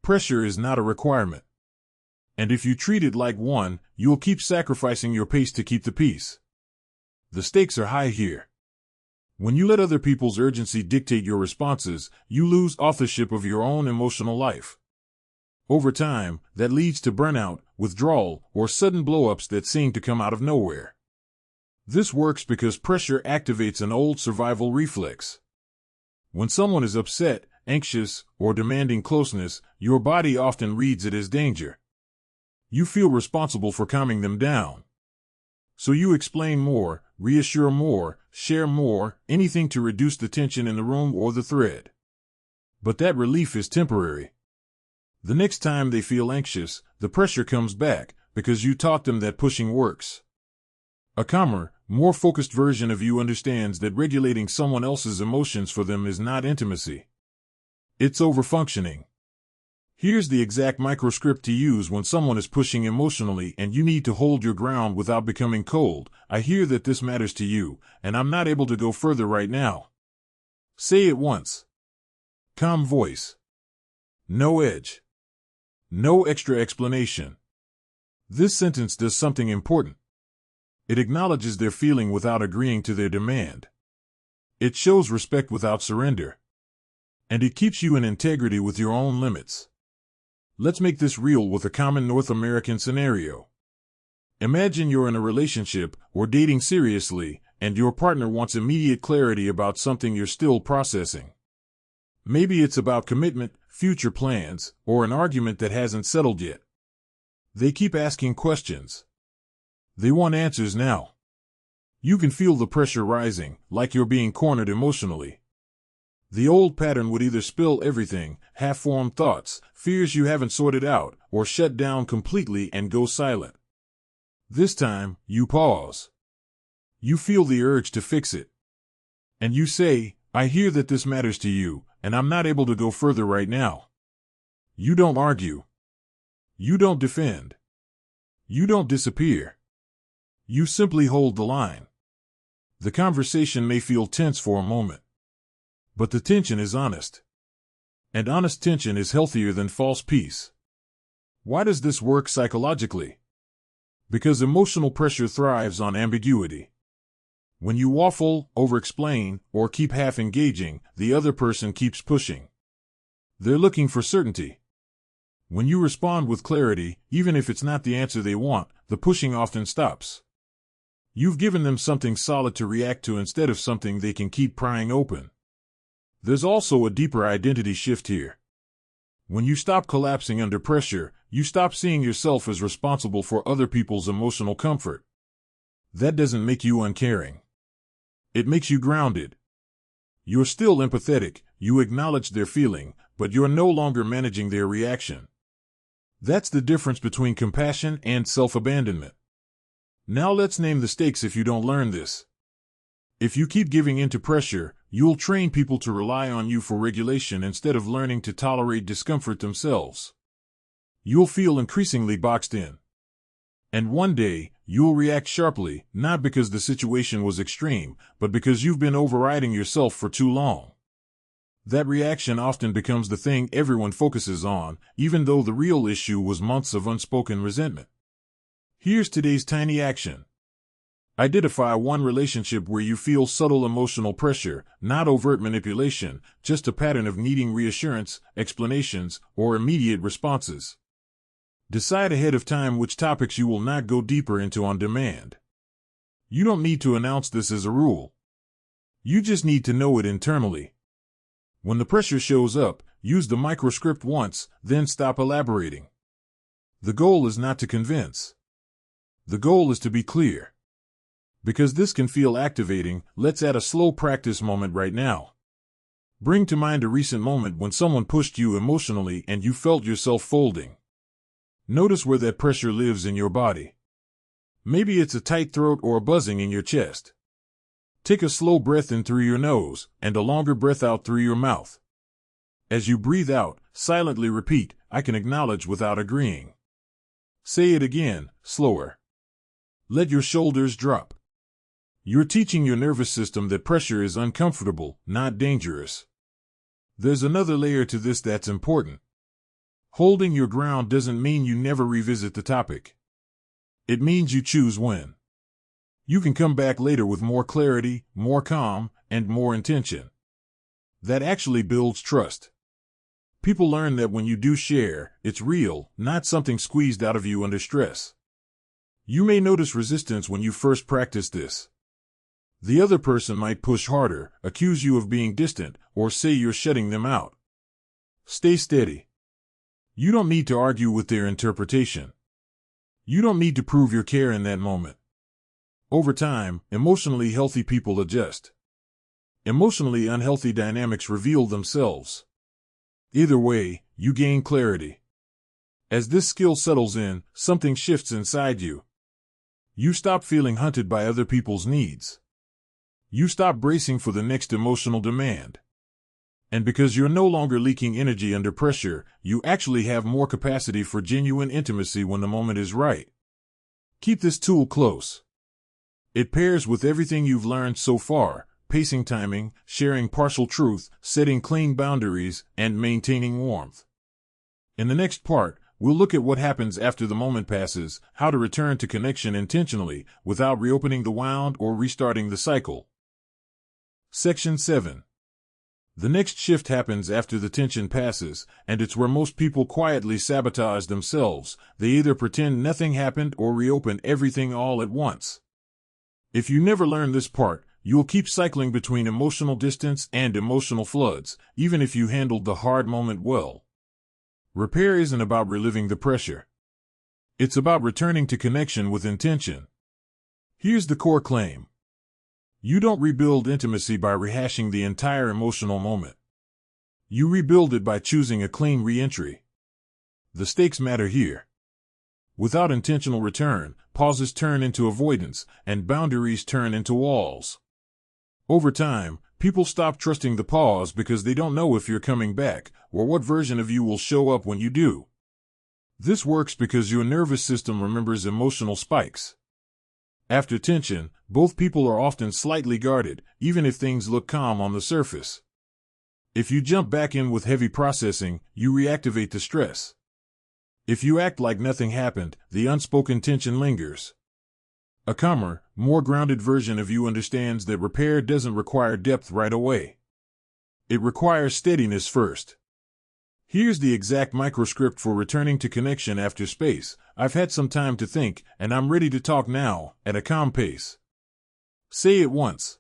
Pressure is not a requirement. And if you treat it like one, you'll keep sacrificing your pace to keep the peace. The stakes are high here. When you let other people's urgency dictate your responses, you lose authorship of your own emotional life. Over time, that leads to burnout, withdrawal, or sudden blow-ups that seem to come out of nowhere. This works because pressure activates an old survival reflex. When someone is upset, anxious, or demanding closeness, your body often reads it as danger. You feel responsible for calming them down. So you explain more, reassure more, share more, anything to reduce the tension in the room or the thread. But that relief is temporary. The next time they feel anxious, the pressure comes back, because you taught them that pushing works. A calmer, more focused version of you understands that regulating someone else's emotions for them is not intimacy. It's overfunctioning. Here's the exact microscript to use when someone is pushing emotionally and you need to hold your ground without becoming cold. I hear that this matters to you, and I'm not able to go further right now. Say it once. Calm voice. No edge. No extra explanation. This sentence does something important. It acknowledges their feeling without agreeing to their demand. It shows respect without surrender. And it keeps you in integrity with your own limits. Let's make this real with a common North American scenario. Imagine you're in a relationship or dating seriously, and your partner wants immediate clarity about something you're still processing. Maybe it's about commitment, future plans, or an argument that hasn't settled yet. They keep asking questions. They want answers now. You can feel the pressure rising, like you're being cornered emotionally. The old pattern would either spill everything, half-formed thoughts, fears you haven't sorted out, or shut down completely and go silent. This time, you pause. You feel the urge to fix it. And you say, I hear that this matters to you, and I'm not able to go further right now. You don't argue. You don't defend. You don't disappear. You simply hold the line. The conversation may feel tense for a moment. But the tension is honest. And honest tension is healthier than false peace. Why does this work psychologically? Because emotional pressure thrives on ambiguity. When you waffle, over-explain, or keep half-engaging, the other person keeps pushing. They're looking for certainty. When you respond with clarity, even if it's not the answer they want, the pushing often stops. You've given them something solid to react to instead of something they can keep prying open. There's also a deeper identity shift here. When you stop collapsing under pressure, you stop seeing yourself as responsible for other people's emotional comfort. That doesn't make you uncaring. It makes you grounded. You're still empathetic, you acknowledge their feeling, but you're no longer managing their reaction. That's the difference between compassion and self-abandonment. Now let's name the stakes if you don't learn this. If you keep giving in to pressure, you'll train people to rely on you for regulation instead of learning to tolerate discomfort themselves. You'll feel increasingly boxed in. And one day, you'll react sharply, not because the situation was extreme, but because you've been overriding yourself for too long. That reaction often becomes the thing everyone focuses on, even though the real issue was months of unspoken resentment. Here's today's tiny action. Identify one relationship where you feel subtle emotional pressure, not overt manipulation, just a pattern of needing reassurance, explanations, or immediate responses. Decide ahead of time which topics you will not go deeper into on demand. You don't need to announce this as a rule. You just need to know it internally. When the pressure shows up, use the microscript once, then stop elaborating. The goal is not to convince. The goal is to be clear. Because this can feel activating, let's add a slow practice moment right now. Bring to mind a recent moment when someone pushed you emotionally and you felt yourself folding. Notice where that pressure lives in your body. Maybe it's a tight throat or a buzzing in your chest. Take a slow breath in through your nose and a longer breath out through your mouth. As you breathe out, silently repeat, "I can acknowledge without agreeing." Say it again, slower. Let your shoulders drop. You're teaching your nervous system that pressure is uncomfortable, not dangerous. There's another layer to this that's important. Holding your ground doesn't mean you never revisit the topic. It means you choose when. You can come back later with more clarity, more calm, and more intention. That actually builds trust. People learn that when you do share, it's real, not something squeezed out of you under stress. You may notice resistance when you first practice this. The other person might push harder, accuse you of being distant, or say you're shutting them out. Stay steady. You don't need to argue with their interpretation. You don't need to prove your care in that moment. Over time, emotionally healthy people adjust. Emotionally unhealthy dynamics reveal themselves. Either way, you gain clarity. As this skill settles in, something shifts inside you. You stop feeling hunted by other people's needs. You stop bracing for the next emotional demand. And because you're no longer leaking energy under pressure, you actually have more capacity for genuine intimacy when the moment is right. Keep this tool close. It pairs with everything you've learned so far: pacing timing, sharing partial truth, setting clean boundaries, and maintaining warmth. In the next part, we'll look at what happens after the moment passes, how to return to connection intentionally, without reopening the wound or restarting the cycle. Section 7. The next shift happens after the tension passes, and it's where most people quietly sabotage themselves. They either pretend nothing happened or reopen everything all at once. If you never learn this part, you'll keep cycling between emotional distance and emotional floods, even if you handled the hard moment well. Repair isn't about reliving the pressure. It's about returning to connection with intention. Here's the core claim. You don't rebuild intimacy by rehashing the entire emotional moment. You rebuild it by choosing a clean re-entry. The stakes matter here. Without intentional return, pauses turn into avoidance, and boundaries turn into walls. Over time, people stop trusting the pause because they don't know if you're coming back, or what version of you will show up when you do. This works because your nervous system remembers emotional spikes. After tension, both people are often slightly guarded, even if things look calm on the surface. If you jump back in with heavy processing, you reactivate the stress. If you act like nothing happened, the unspoken tension lingers. A calmer, more grounded version of you understands that repair doesn't require depth right away. It requires steadiness first. Here's the exact microscript for returning to connection after space. I've had some time to think, and I'm ready to talk now, at a calm pace. Say it once.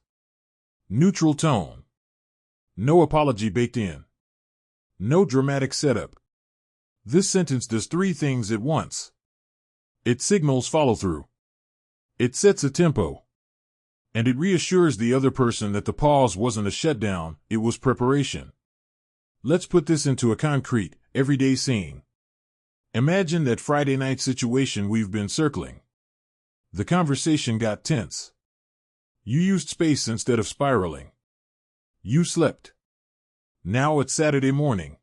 Neutral tone. No apology baked in. No dramatic setup. This sentence does three things at once. It signals follow-through. It sets a tempo. And it reassures the other person that the pause wasn't a shutdown, it was preparation. Let's put this into a concrete, everyday scene. Imagine that Friday night situation we've been circling. The conversation got tense. You used space instead of spiraling. You slept. Now it's Saturday morning.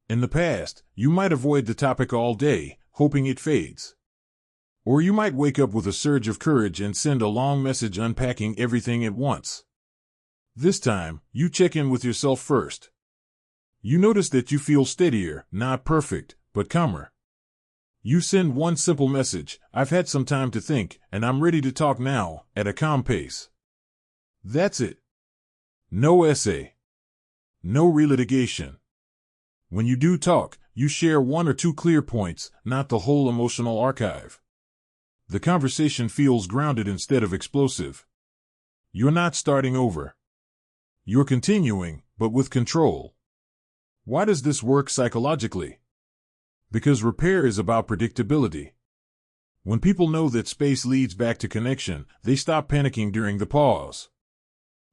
In the past, you might avoid the topic all day, hoping it fades. Or you might wake up with a surge of courage and send a long message unpacking everything at once. This time, you check in with yourself first. You notice that you feel steadier, not perfect, but calmer. You send one simple message, I've had some time to think, and I'm ready to talk now, at a calm pace. That's it. No essay. No relitigation. When you do talk, you share one or two clear points, not the whole emotional archive. The conversation feels grounded instead of explosive. You're not starting over. You're continuing, but with control. Why does this work psychologically? Because repair is about predictability. When people know that space leads back to connection, they stop panicking during the pause.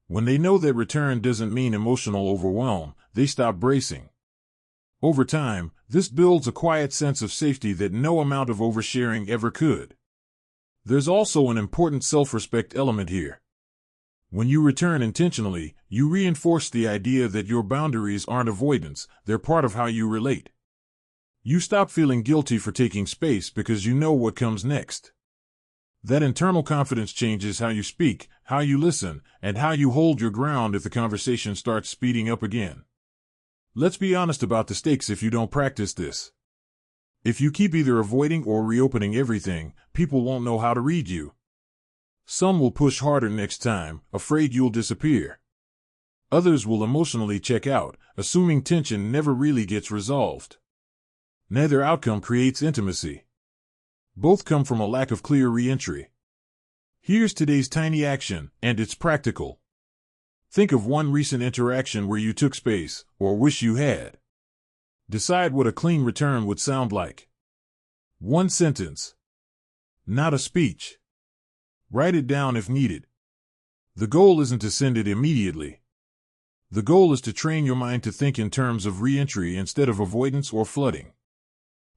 When they know that return doesn't mean emotional overwhelm, they stop bracing. Over time, this builds a quiet sense of safety that no amount of oversharing ever could. There's also an important self-respect element here. When you return intentionally, you reinforce the idea that your boundaries aren't avoidance, they're part of how you relate. You stop feeling guilty for taking space because you know what comes next. That internal confidence changes how you speak, how you listen, and how you hold your ground if the conversation starts speeding up again. Let's be honest about the stakes if you don't practice this. If you keep either avoiding or reopening everything, people won't know how to read you. Some will push harder next time, afraid you'll disappear. Others will emotionally check out, assuming tension never really gets resolved. Neither outcome creates intimacy. Both come from a lack of clear re-entry. Here's today's tiny action, and it's practical. Think of one recent interaction where you took space, or wish you had. Decide what a clean return would sound like. One sentence. Not a speech. Write it down if needed. The goal isn't to send it immediately. The goal is to train your mind to think in terms of re-entry instead of avoidance or flooding.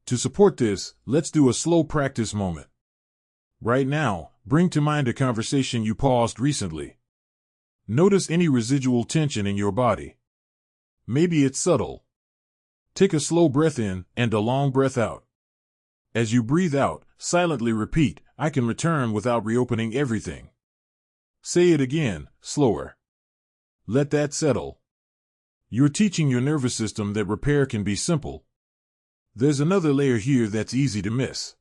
To support this, let's do a slow practice moment. Right now, bring to mind a conversation you paused recently. Notice any residual tension in your body. Maybe it's subtle. Take a slow breath in and a long breath out. As you breathe out, silently repeat, I can return without reopening everything. Say it again, slower. Let that settle. You're teaching your nervous system that repair can be simple. There's another layer here that's easy to miss.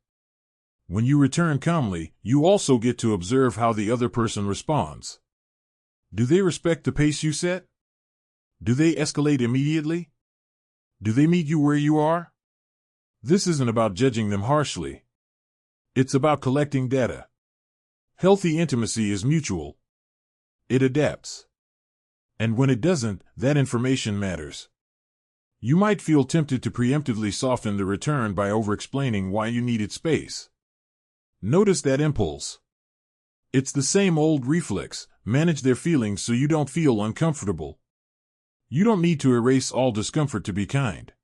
When you return calmly, you also get to observe how the other person responds. Do they respect the pace you set? Do they escalate immediately? Do they meet you where you are? This isn't about judging them harshly. It's about collecting data. Healthy intimacy is mutual. It adapts. And when it doesn't, that information matters. You might feel tempted to preemptively soften the return by over-explaining why you needed space. Notice that impulse. It's the same old reflex, manage their feelings so you don't feel uncomfortable. You don't need to erase all discomfort to be kind.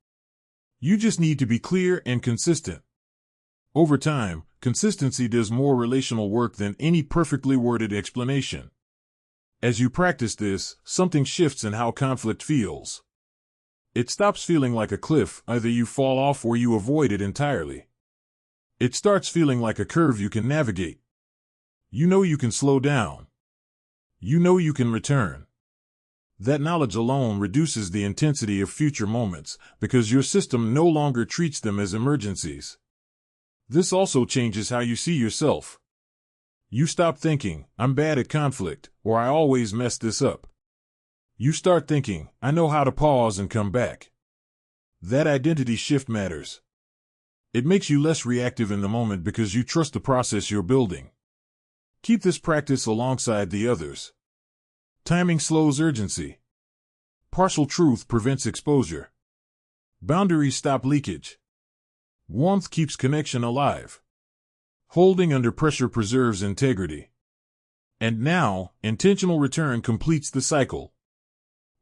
You just need to be clear and consistent. Over time, consistency does more relational work than any perfectly worded explanation. As you practice this, something shifts in how conflict feels. It stops feeling like a cliff, either you fall off or you avoid it entirely. It starts feeling like a curve you can navigate. You know you can slow down. You know you can return. That knowledge alone reduces the intensity of future moments, because your system no longer treats them as emergencies. This also changes how you see yourself. You stop thinking, I'm bad at conflict, or I always mess this up. You start thinking, I know how to pause and come back. That identity shift matters. It makes you less reactive in the moment because you trust the process you're building. Keep this practice alongside the others. Timing slows urgency. Partial truth prevents exposure. Boundaries stop leakage. Warmth keeps connection alive. Holding under pressure preserves integrity. And now, intentional return completes the cycle.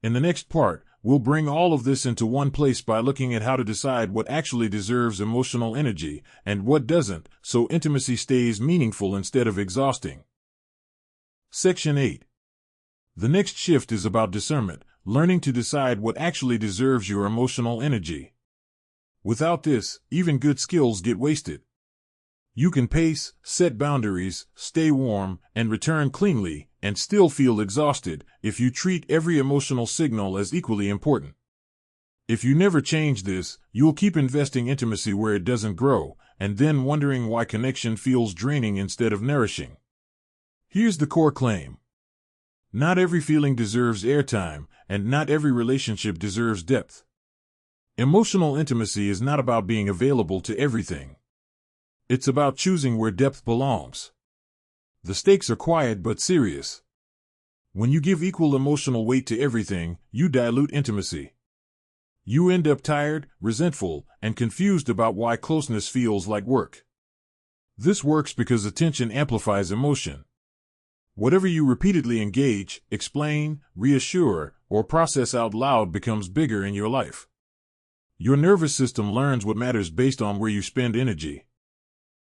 In the next part, we'll bring all of this into one place by looking at how to decide what actually deserves emotional energy and what doesn't, so intimacy stays meaningful instead of exhausting. Section 8. The next shift is about discernment, learning to decide what actually deserves your emotional energy. Without this, even good skills get wasted. You can pace, set boundaries, stay warm, and return cleanly, and still feel exhausted if you treat every emotional signal as equally important. If you never change this, you'll keep investing intimacy where it doesn't grow, and then wondering why connection feels draining instead of nourishing. Here's the core claim. Not every feeling deserves airtime, and not every relationship deserves depth. Emotional intimacy is not about being available to everything. It's about choosing where depth belongs. The stakes are quiet but serious. When you give equal emotional weight to everything, you dilute intimacy. You end up tired, resentful, and confused about why closeness feels like work. This works because attention amplifies emotion. Whatever you repeatedly engage, explain, reassure, or process out loud becomes bigger in your life. Your nervous system learns what matters based on where you spend energy.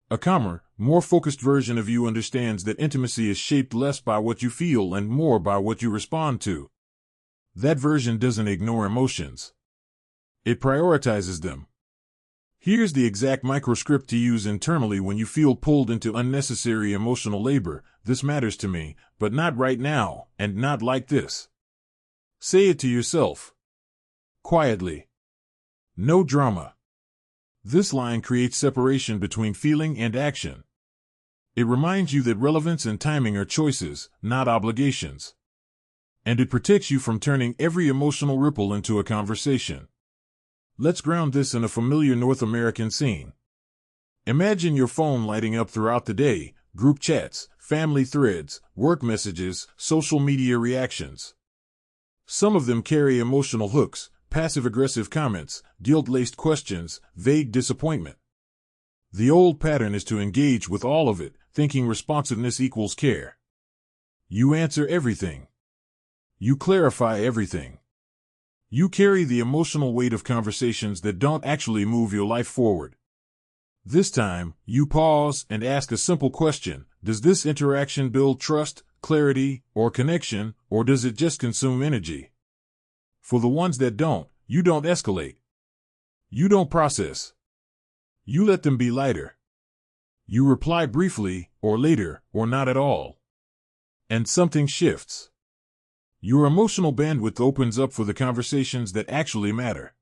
A calmer, more focused version of you understands that intimacy is shaped less by what you feel and more by what you respond to. That version doesn't ignore emotions. It prioritizes them. Here's the exact microscript to use internally when you feel pulled into unnecessary emotional labor. This matters to me, but not right now, and not like this. Say it to yourself. Quietly. No drama. This line creates separation between feeling and action. It reminds you that relevance and timing are choices, not obligations. And it protects you from turning every emotional ripple into a conversation. Let's ground this in a familiar North American scene. Imagine your phone lighting up throughout the day, group chats, family threads, work messages, social media reactions. Some of them carry emotional hooks, passive-aggressive comments, guilt-laced questions, vague disappointment. The old pattern is to engage with all of it, thinking responsiveness equals care. You answer everything. You clarify everything. You carry the emotional weight of conversations that don't actually move your life forward. This time, you pause and ask a simple question. Does this interaction build trust, clarity, or connection, or does it just consume energy? For the ones that don't, you don't escalate. You don't process. You let them be lighter. You reply briefly, or later, or not at all. And something shifts. Your emotional bandwidth opens up for the conversations that actually matter.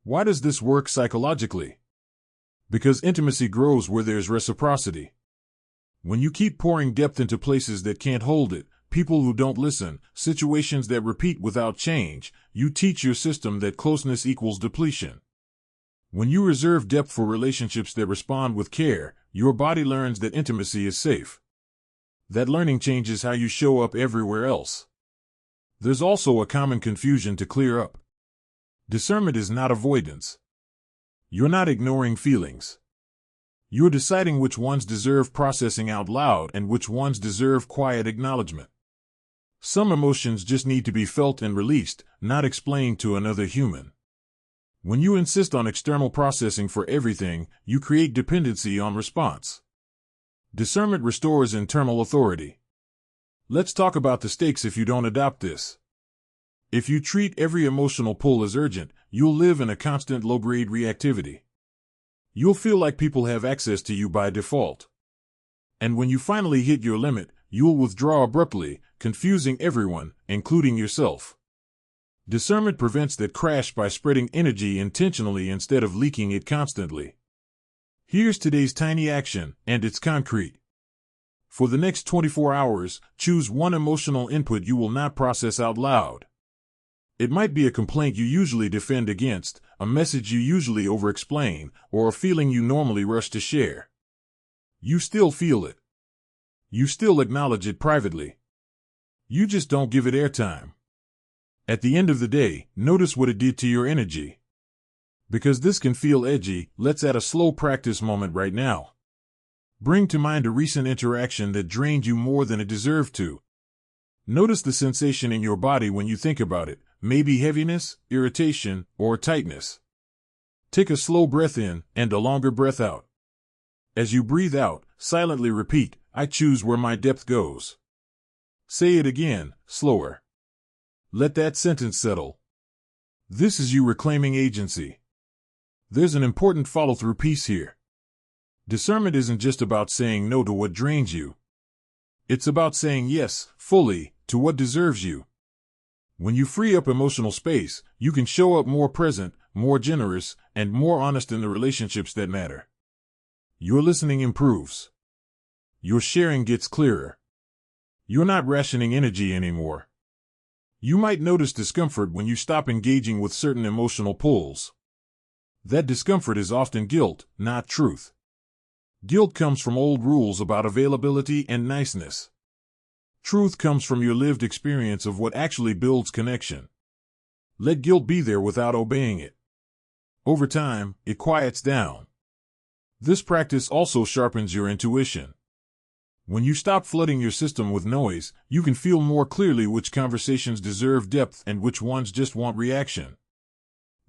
Why does this work psychologically? Because intimacy grows where there's reciprocity. When you keep pouring depth into places that can't hold it, people who don't listen, situations that repeat without change, you teach your system that closeness equals depletion. When you reserve depth for relationships that respond with care, your body learns that intimacy is safe. That learning changes how you show up everywhere else. There's also a common confusion to clear up. Discernment is not avoidance. You're not ignoring feelings. You're deciding which ones deserve processing out loud and which ones deserve quiet acknowledgement. Some emotions just need to be felt and released, not explained to another human. When you insist on external processing for everything, you create dependency on response. Discernment restores internal authority. Let's talk about the stakes if you don't adopt this. If you treat every emotional pull as urgent, you'll live in a constant low-grade reactivity. You'll feel like people have access to you by default. And when you finally hit your limit, you'll withdraw abruptly, confusing everyone, including yourself. Discernment prevents that crash by spreading energy intentionally instead of leaking it constantly. Here's today's tiny action, and it's concrete. For the next 24 hours, choose one emotional input you will not process out loud. It might be a complaint you usually defend against, a message you usually over-explain, or a feeling you normally rush to share. You still feel it. You still acknowledge it privately. You just don't give it airtime. At the end of the day, notice what it did to your energy. Because this can feel edgy, let's add a slow practice moment right now. Bring to mind a recent interaction that drained you more than it deserved to. Notice the sensation in your body when you think about it, maybe heaviness, irritation, or tightness. Take a slow breath in and a longer breath out. As you breathe out, silently repeat, "I choose where my depth goes." Say it again, slower. Let that sentence settle. This is you reclaiming agency. There's an important follow-through piece here. Discernment isn't just about saying no to what drains you. It's about saying yes, fully, to what deserves you. When you free up emotional space, you can show up more present, more generous, and more honest in the relationships that matter. Your listening improves. Your sharing gets clearer. You're not rationing energy anymore. You might notice discomfort when you stop engaging with certain emotional pulls. That discomfort is often guilt, not truth. Guilt comes from old rules about availability and niceness. Truth comes from your lived experience of what actually builds connection. Let guilt be there without obeying it. Over time, it quiets down. This practice also sharpens your intuition. When you stop flooding your system with noise, you can feel more clearly which conversations deserve depth and which ones just want reaction.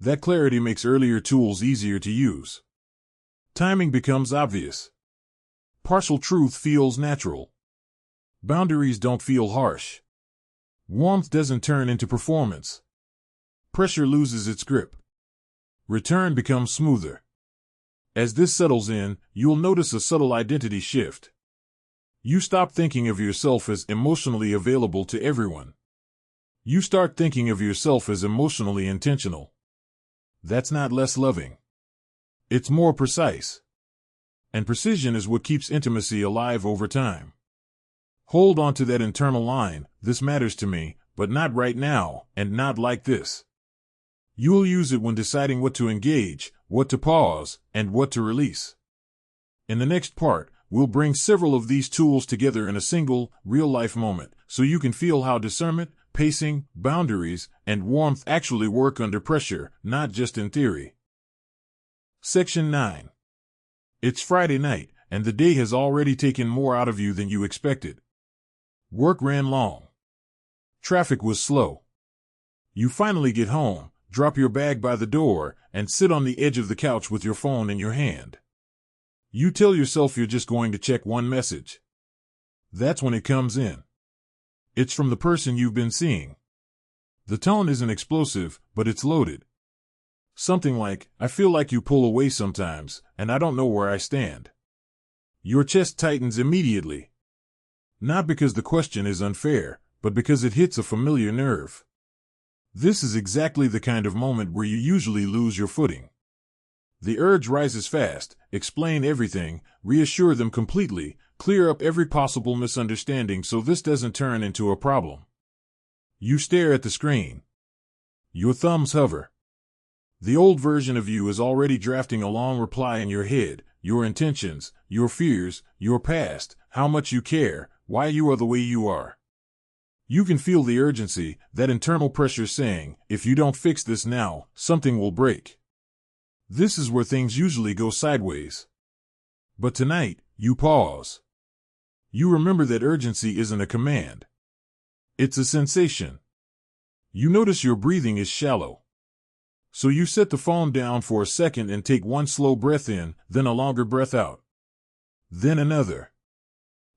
That clarity makes earlier tools easier to use. Timing becomes obvious. Partial truth feels natural. Boundaries don't feel harsh. Warmth doesn't turn into performance. Pressure loses its grip. Return becomes smoother. As this settles in, you'll notice a subtle identity shift. You stop thinking of yourself as emotionally available to everyone. You start thinking of yourself as emotionally intentional. That's not less loving. It's more precise. And precision is what keeps intimacy alive over time. Hold on to that internal line, "This matters to me, but not right now, and not like this." You'll use it when deciding what to engage, what to pause, and what to release. In the next part, we'll bring several of these tools together in a single, real-life moment, so you can feel how discernment, pacing, boundaries, and warmth actually work under pressure, not just in theory. Section 9. It's Friday night, and the day has already taken more out of you than you expected. Work ran long. Traffic was slow. You finally get home, drop your bag by the door, and sit on the edge of the couch with your phone in your hand. You tell yourself you're just going to check one message. That's when it comes in. It's from the person you've been seeing. The tone isn't explosive, but it's loaded. Something like, "I feel like you pull away sometimes, and I don't know where I stand." Your chest tightens immediately. Not because the question is unfair, but because it hits a familiar nerve. This is exactly the kind of moment where you usually lose your footing. The urge rises fast, explain everything, reassure them completely, clear up every possible misunderstanding so this doesn't turn into a problem. You stare at the screen. Your thumbs hover. The old version of you is already drafting a long reply in your head, your intentions, your fears, your past, how much you care, why you are the way you are. You can feel the urgency, that internal pressure saying, "If you don't fix this now, something will break." This is where things usually go sideways. But tonight, you pause. You remember that urgency isn't a command. It's a sensation. You notice your breathing is shallow. So you set the phone down for a second and take one slow breath in, then a longer breath out. Then another.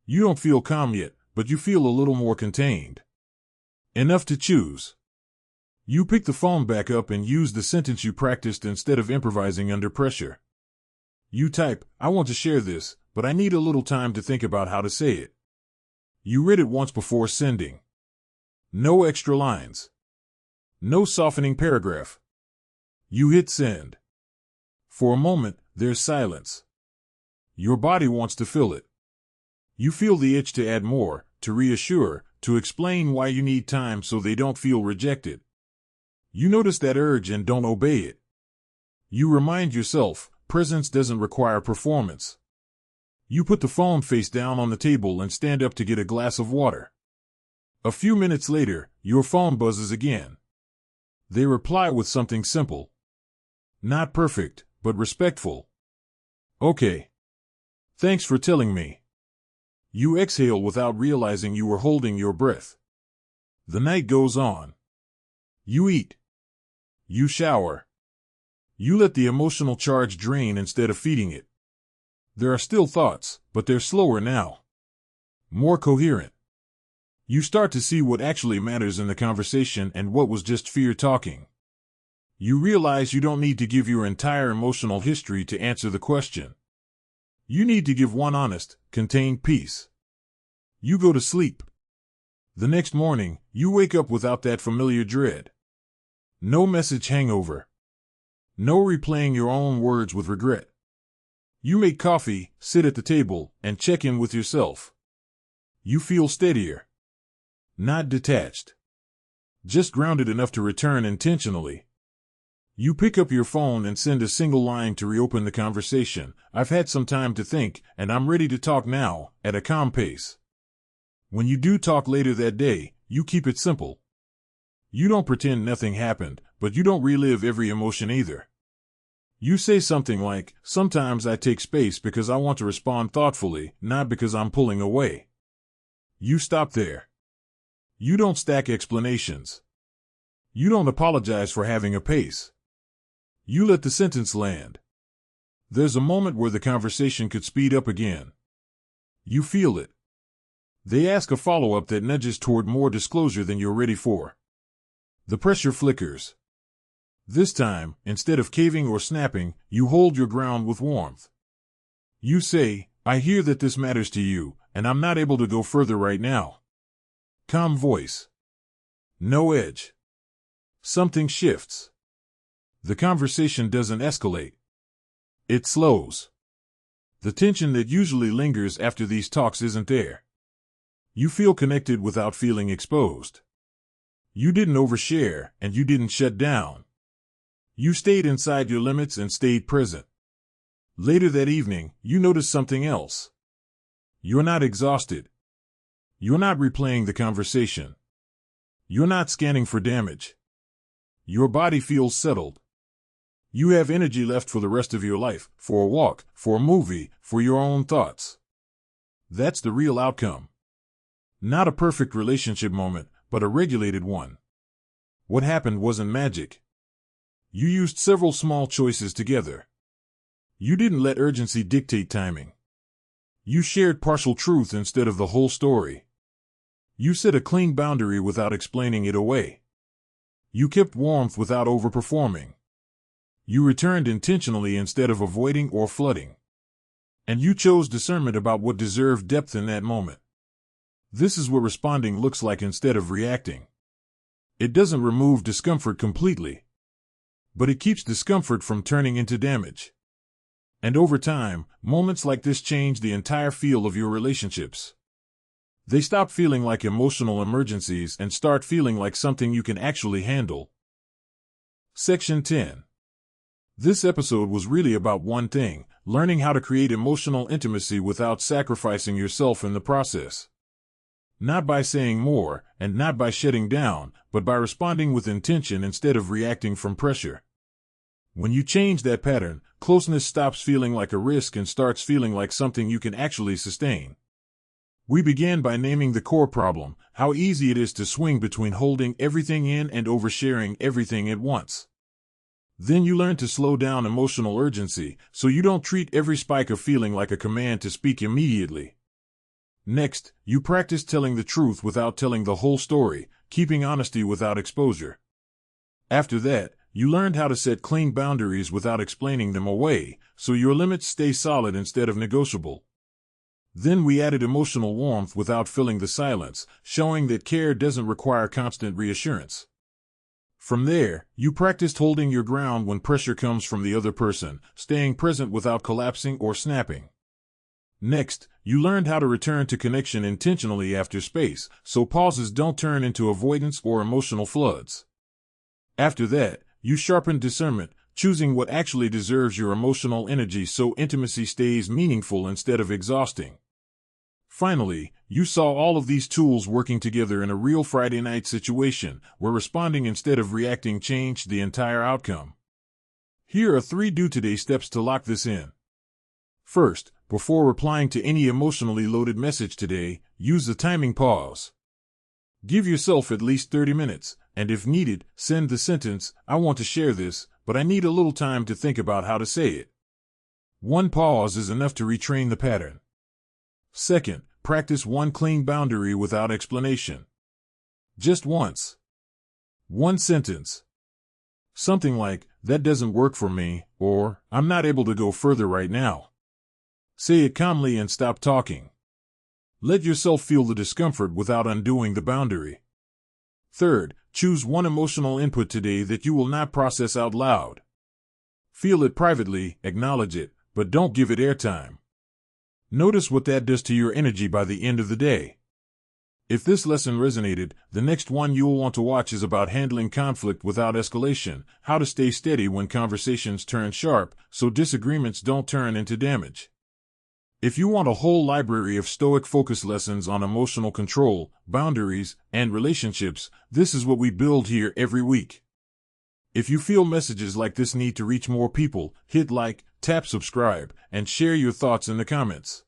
You don't feel calm yet, but you feel a little more contained. Enough to choose. You pick the phone back up and use the sentence you practiced instead of improvising under pressure. You type, "I want to share this, but I need a little time to think about how to say it." You read it once before sending. No extra lines. No softening paragraph. You hit send. For a moment, there's silence. Your body wants to fill it. You feel the itch to add more, to reassure, to explain why you need time so they don't feel rejected. You notice that urge and don't obey it. You remind yourself, presence doesn't require performance. You put the phone face down on the table and stand up to get a glass of water. A few minutes later, your phone buzzes again. They reply with something simple. Not perfect, but respectful. Okay. Thanks for telling me. You exhale without realizing you were holding your breath. The night goes on. You eat. You shower. You let the emotional charge drain instead of feeding it. There are still thoughts, but they're slower now. More coherent. You start to see what actually matters in the conversation and what was just fear talking. You realize you don't need to give your entire emotional history to answer the question. You need to give one honest, contained piece. You go to sleep. The next morning, you wake up without that familiar dread. No message hangover. No replaying your own words with regret. You make coffee, sit at the table, and check in with yourself. You feel steadier. Not detached. Just grounded enough to return intentionally. You pick up your phone and send a single line to reopen the conversation. I've had some time to think, and I'm ready to talk now, at a calm pace. When you do talk later that day, you keep it simple. You don't pretend nothing happened, but you don't relive every emotion either. You say something like, sometimes I take space because I want to respond thoughtfully, not because I'm pulling away. You stop there. You don't stack explanations. You don't apologize for having a pace. You let the sentence land. There's a moment where the conversation could speed up again. You feel it. They ask a follow-up that nudges toward more disclosure than you're ready for. The pressure flickers. This time, instead of caving or snapping, you hold your ground with warmth. You say, I hear that this matters to you, and I'm not able to go further right now. Calm voice. No edge. Something shifts. The conversation doesn't escalate. It slows. The tension that usually lingers after these talks isn't there. You feel connected without feeling exposed. You didn't overshare, and you didn't shut down. You stayed inside your limits and stayed present. Later that evening, you notice something else. You're not exhausted. You're not replaying the conversation. You're not scanning for damage. Your body feels settled. You have energy left for the rest of your life, for a walk, for a movie, for your own thoughts. That's the real outcome. Not a perfect relationship moment, but a regulated one. What happened wasn't magic. You used several small choices together. You didn't let urgency dictate timing. You shared partial truth instead of the whole story. You set a clean boundary without explaining it away. You kept warmth without overperforming. You returned intentionally instead of avoiding or flooding. And you chose discernment about what deserved depth in that moment. This is what responding looks like instead of reacting. It doesn't remove discomfort completely, but it keeps discomfort from turning into damage. And over time, moments like this change the entire feel of your relationships. They stop feeling like emotional emergencies and start feeling like something you can actually handle. Section 10. This episode was really about one thing: learning how to create emotional intimacy without sacrificing yourself in the process. Not by saying more, and not by shutting down, but by responding with intention instead of reacting from pressure. When you change that pattern, closeness stops feeling like a risk and starts feeling like something you can actually sustain. We began by naming the core problem: how easy it is to swing between holding everything in and oversharing everything at once. Then you learn to slow down emotional urgency, so you don't treat every spike of feeling like a command to speak immediately. Next, you practice telling the truth without telling the whole story, keeping honesty without exposure. After that, you learned how to set clean boundaries without explaining them away, so your limits stay solid instead of negotiable. Then we added emotional warmth without filling the silence, showing that care doesn't require constant reassurance. From there, you practiced holding your ground when pressure comes from the other person, staying present without collapsing or snapping. Next, you learned how to return to connection intentionally after space, so pauses don't turn into avoidance or emotional floods. After that, you sharpened discernment, choosing what actually deserves your emotional energy so intimacy stays meaningful instead of exhausting. Finally, you saw all of these tools working together in a real Friday night situation, where responding instead of reacting changed the entire outcome. Here are 3 do-today steps to lock this in. First, before replying to any emotionally loaded message today, use the timing pause. Give yourself at least 30 minutes, and if needed, send the sentence, "I want to share this, but I need a little time to think about how to say it." One pause is enough to retrain the pattern. Second, practice one clean boundary without explanation. Just once. One sentence. Something like, "That doesn't work for me," or "I'm not able to go further right now." Say it calmly and stop talking. Let yourself feel the discomfort without undoing the boundary. Third, choose one emotional input today that you will not process out loud. Feel it privately, acknowledge it, but don't give it airtime. Notice what that does to your energy by the end of the day. If this lesson resonated, the next one you'll want to watch is about handling conflict without escalation, how to stay steady when conversations turn sharp, so disagreements don't turn into damage. If you want a whole library of Stoic Focus lessons on emotional control, boundaries, and relationships, this is what we build here every week. If you feel messages like this need to reach more people, hit like, tap subscribe, and share your thoughts in the comments.